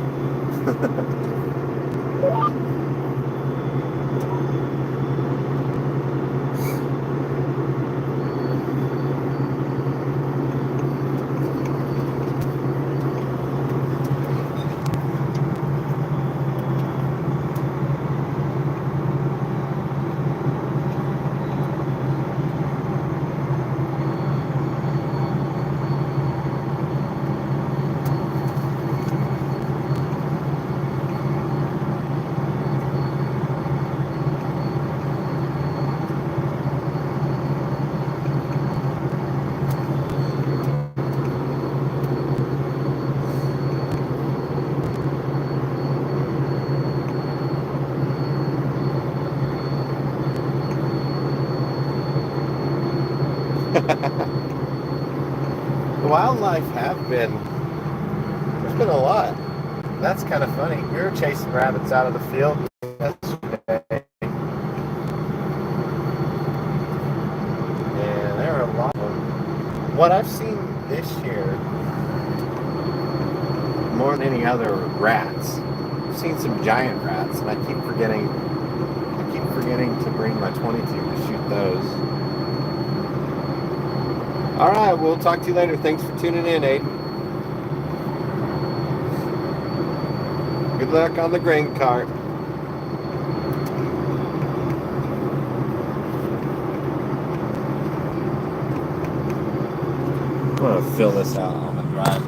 The wildlife there's been a lot. That's kind of funny. We were chasing rabbits out of the field yesterday. And there are a lot of them. What I've seen this year, more than any other, rats. I've seen some giant rats, and I keep forgetting to bring my 22 to shoot those. All right, we'll talk to you later. Thanks for tuning in, Aiden. Good luck on the grain cart. I'm going to fill this out on the drive.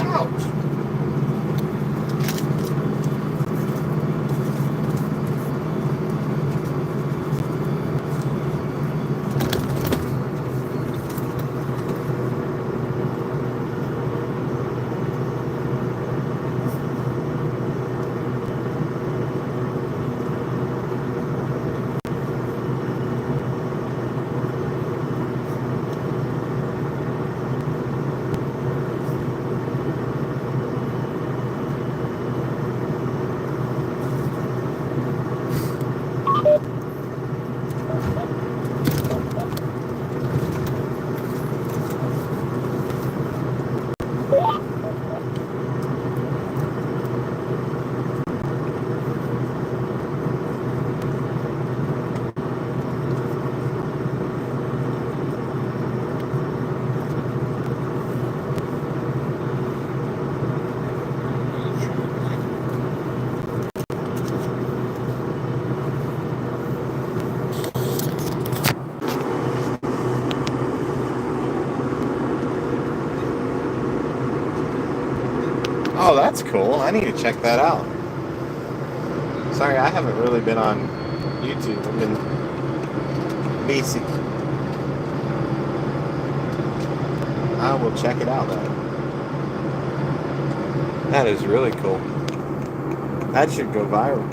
Ouch! Oh, that's cool. I need to check that out. Sorry, I haven't really been on YouTube. I've been busy. I will check it out though. That is really cool. That should go viral.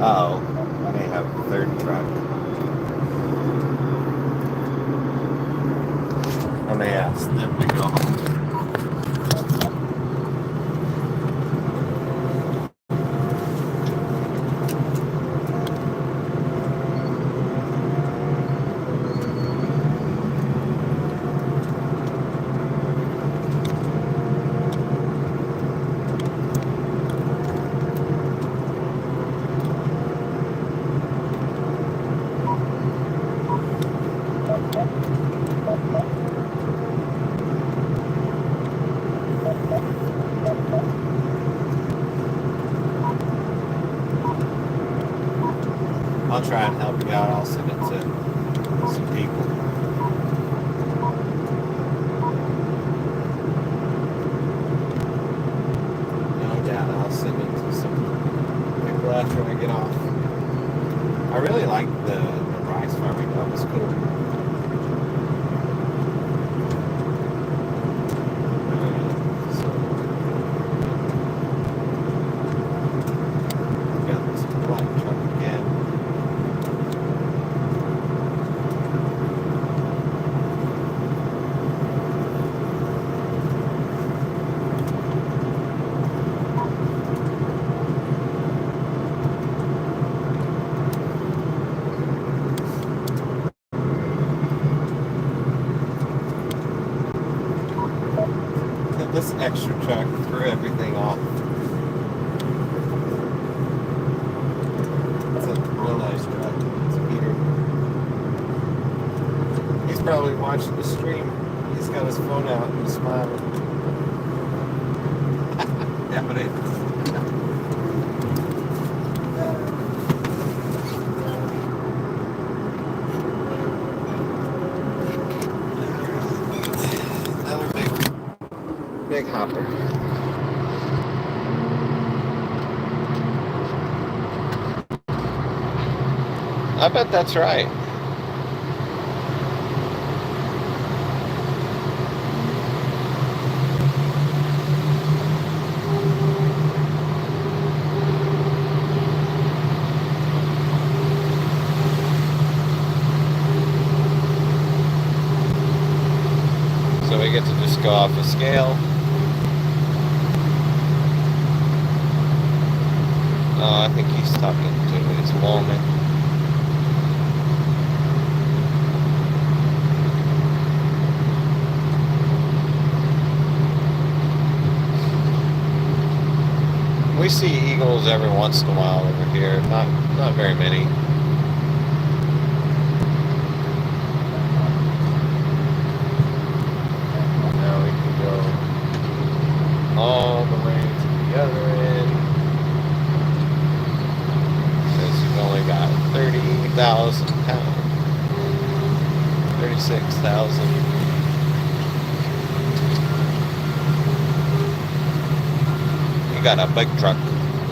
Uh-oh. I may have a third truck. I may ask them to go home. I'll try and help you out. I'll send it to some people. No doubt I'll send it to some people after I get off. I really like the rice farming. That was cool. This extra truck threw everything off. It's a real nice truck. It's Peter. He's probably watching the stream. He's got his phone out and he's smiling. Yeah, but big hopper. I bet that's right. So we get to just go off a scale. I think he's talking to his woman. We see eagles every once in a while over here. Not very many. Now we can go all the way to the other end. Only got 30,000 pounds, 36,000. You got a big truck.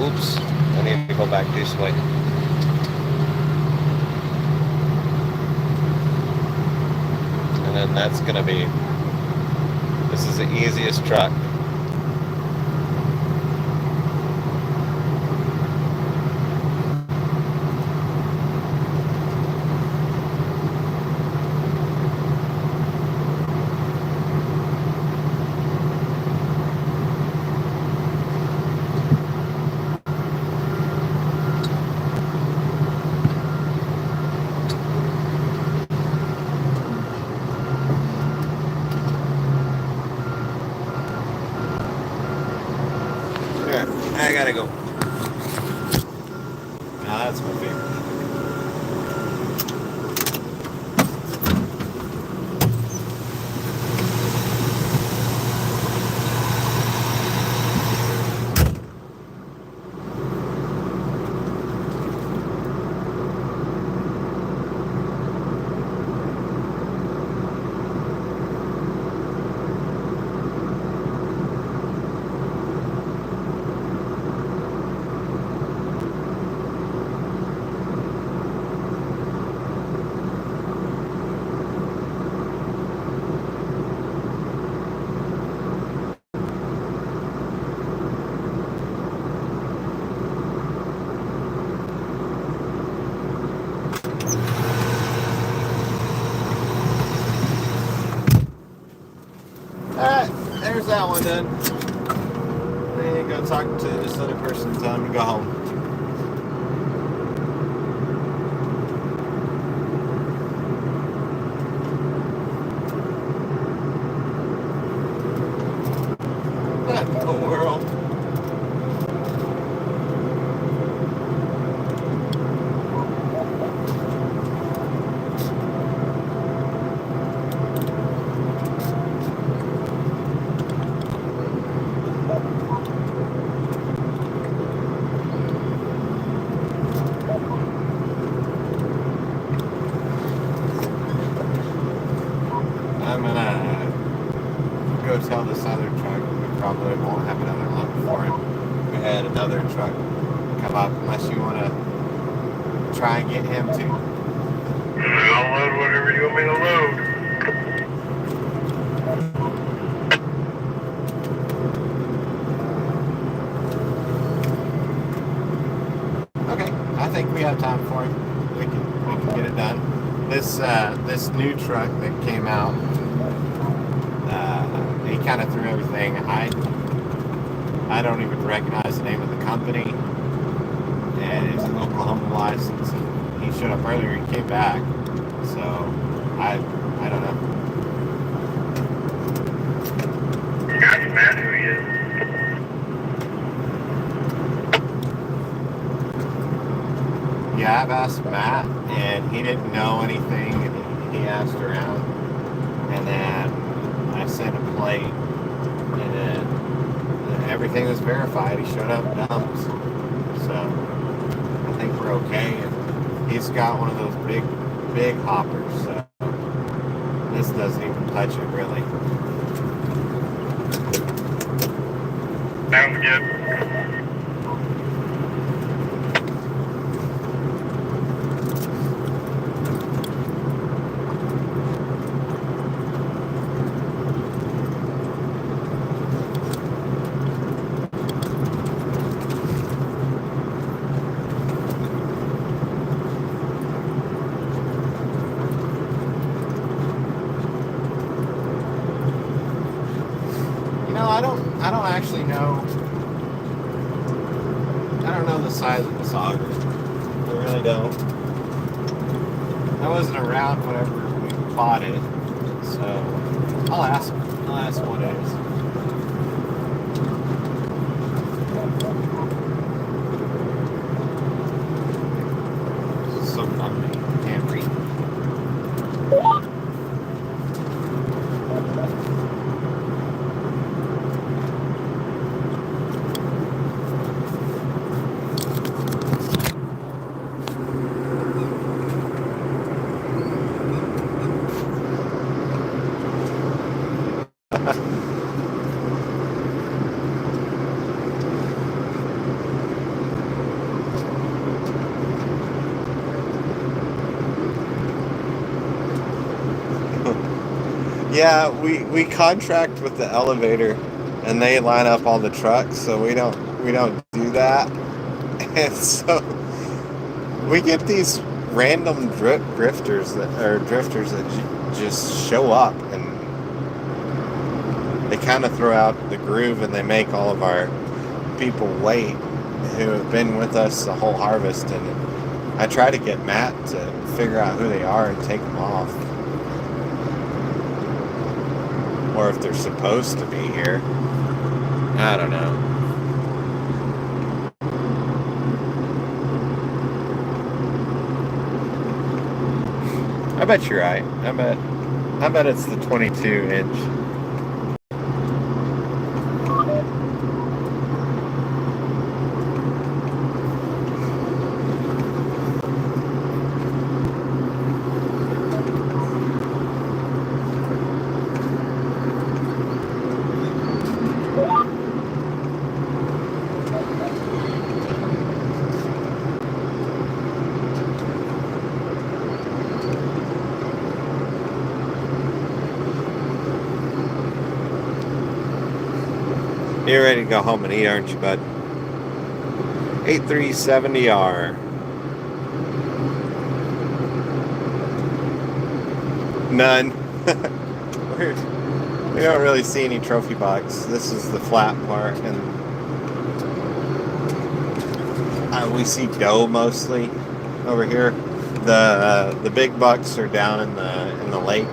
Oops, I need to go back this way. And then that's gonna be, this is the easiest truck. I gotta go. Now that's my favorite. we're done. We need to go talk to this other person, tell him to go home. What in the world? I'm gonna go tell this other truck we probably won't have another load for him. We had another truck come up unless you want to try and get him too. I'll load whatever you want me to load. Okay, I think we have time for him. We can get it done. This new truck that came out, he kind of threw everything. I don't even recognize the name of the company, and it's an Oklahoma license. And he showed up earlier. He came back, so I don't know. Ask Matt who he is. Yeah, I've asked Matt, and he didn't know anything. And he asked around, and then I sent a plate, and then everything was verified. He showed up dumped, so I think we're okay. And he's got one of those big hoppers, so this doesn't even touch it really. Sounds good. I don't actually know. I don't know the size of this auger. I really don't. I wasn't around whenever we bought it, so I'll ask what it is. So funny. Can't read. Yeah, we contract with the elevator, and they line up all the trucks, so we don't do that, and so we get these random drifters that just show up, and they kind of throw out the groove, and they make all of our people wait who have been with us the whole harvest. And I try to get Matt to figure out who they are and take them off. Or if they're supposed to be here. I don't know. I bet you're right. I bet it's the 22-inch. You're ready to go home and eat, aren't you, bud? 8370R. None. Weird. We don't really see any trophy bucks. This is the flat part, and we see doe mostly over here. The big bucks are down in the lake.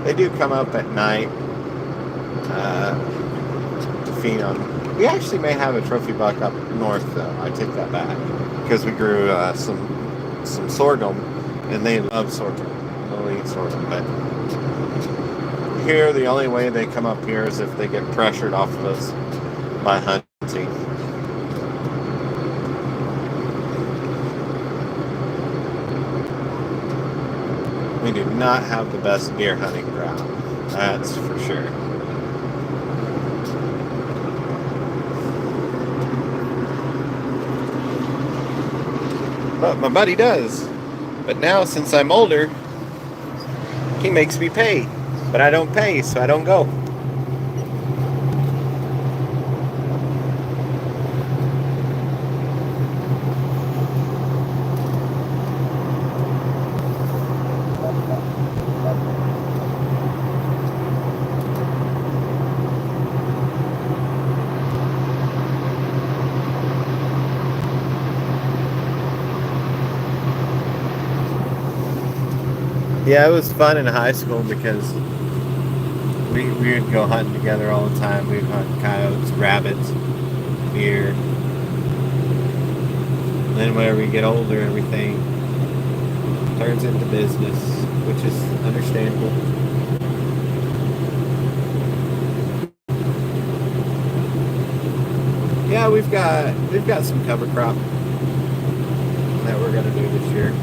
They do come up at night to feed on. We actually may have a trophy buck up north, though. I take that back, because we grew some sorghum, and they love sorghum. They'll eat sorghum, but here the only way they come up here is if they get pressured off of us by hunting. We do not have the best deer hunting ground, that's for sure. But my buddy does. But now, since I'm older, he makes me pay. But I don't pay, so I don't go. Yeah, it was fun in high school because we would go hunting together all the time. We'd hunt coyotes, rabbits, deer. And then whenever we get older, everything turns into business, which is understandable. Yeah, we've got some cover crop that we're gonna do this year.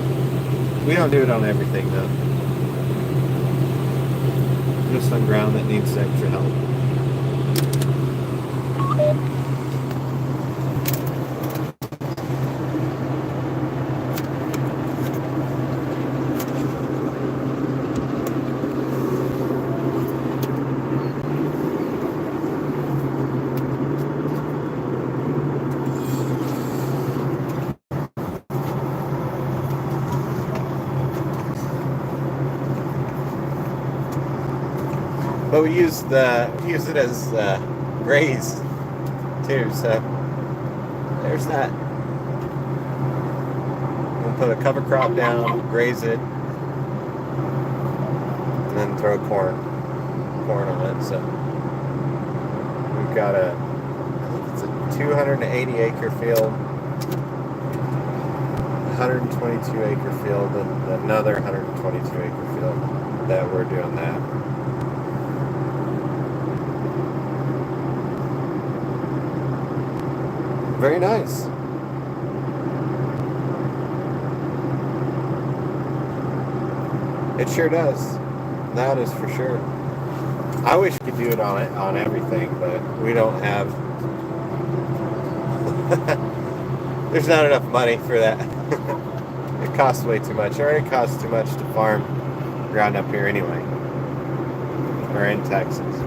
We don't do it on everything though. Just on ground that needs extra help. But we use it as graze too. So there's that. We'll put a cover crop down, graze it, and then throw corn on it. So we've got I think it's a 280 acre field, 122 acre field, and another 122 acre field that we're doing that. Very nice. It sure does. That is for sure. I wish we could do it on everything, but we don't have. There's not enough money for that. It costs way too much. It already costs too much to farm ground up here anyway. Or in Texas.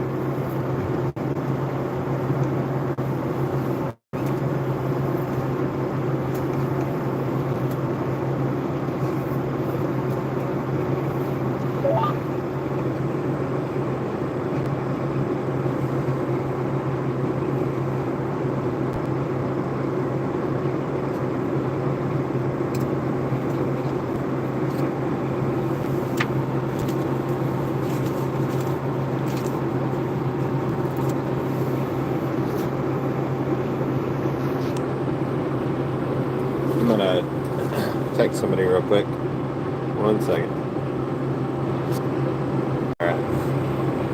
I'm gonna text somebody real quick. 1 second.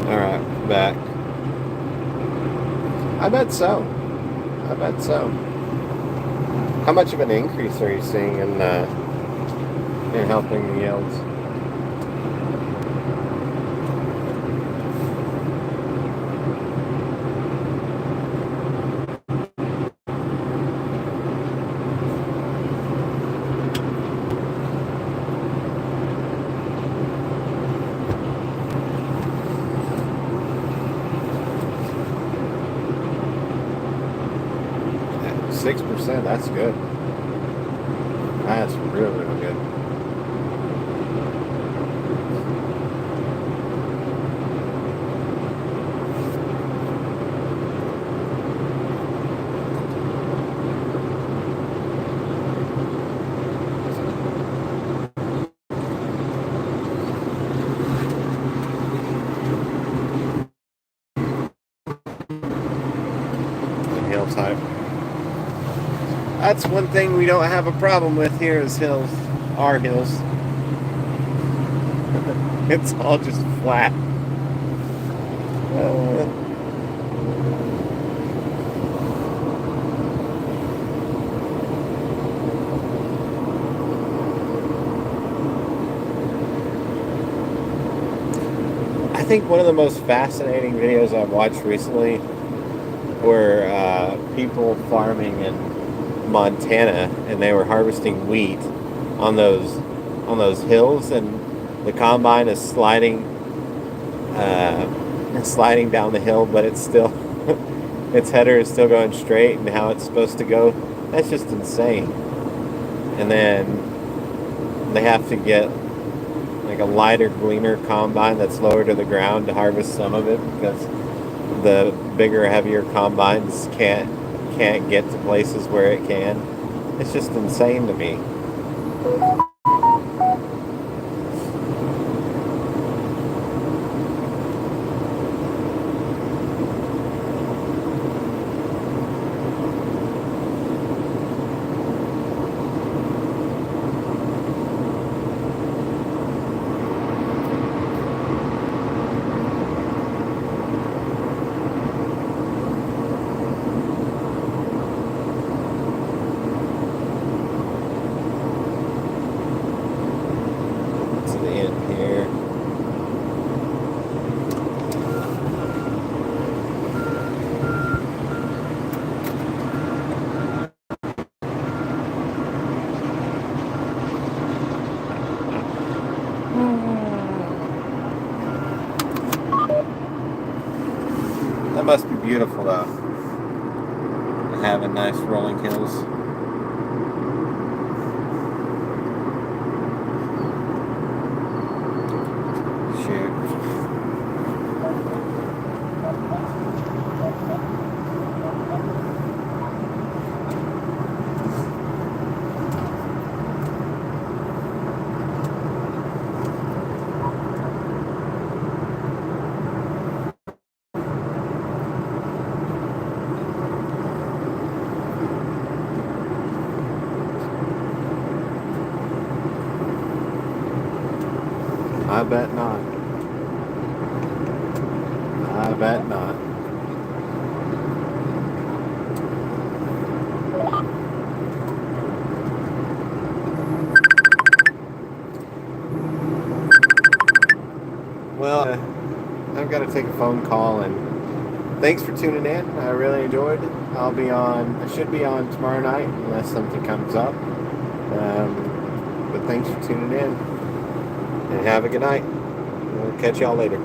Alright, back. I bet so. How much of an increase are you seeing in helping the yields? Yeah, 6%, that's good. That's really, really good. type. That's one thing we don't have a problem with here is hills. Our hills. It's all just flat. I think one of the most fascinating videos I've watched recently were people farming in Montana, and they were harvesting wheat on those hills, and the combine is sliding down the hill, but it's still its header is still going straight, and how it's supposed to go. That's just insane. And then they have to get like a lighter gleaner combine that's lower to the ground to harvest some of it, because the bigger, heavier combines can't get to places where it can. It's just insane to me. That must be beautiful, though. Having nice rolling hills. Shoot. I bet not. I bet not. Well, I've got to take a phone call, and thanks for tuning in. I really enjoyed. I should be on tomorrow night unless something comes up. But thanks for tuning in. And have a good night. We'll catch y'all later.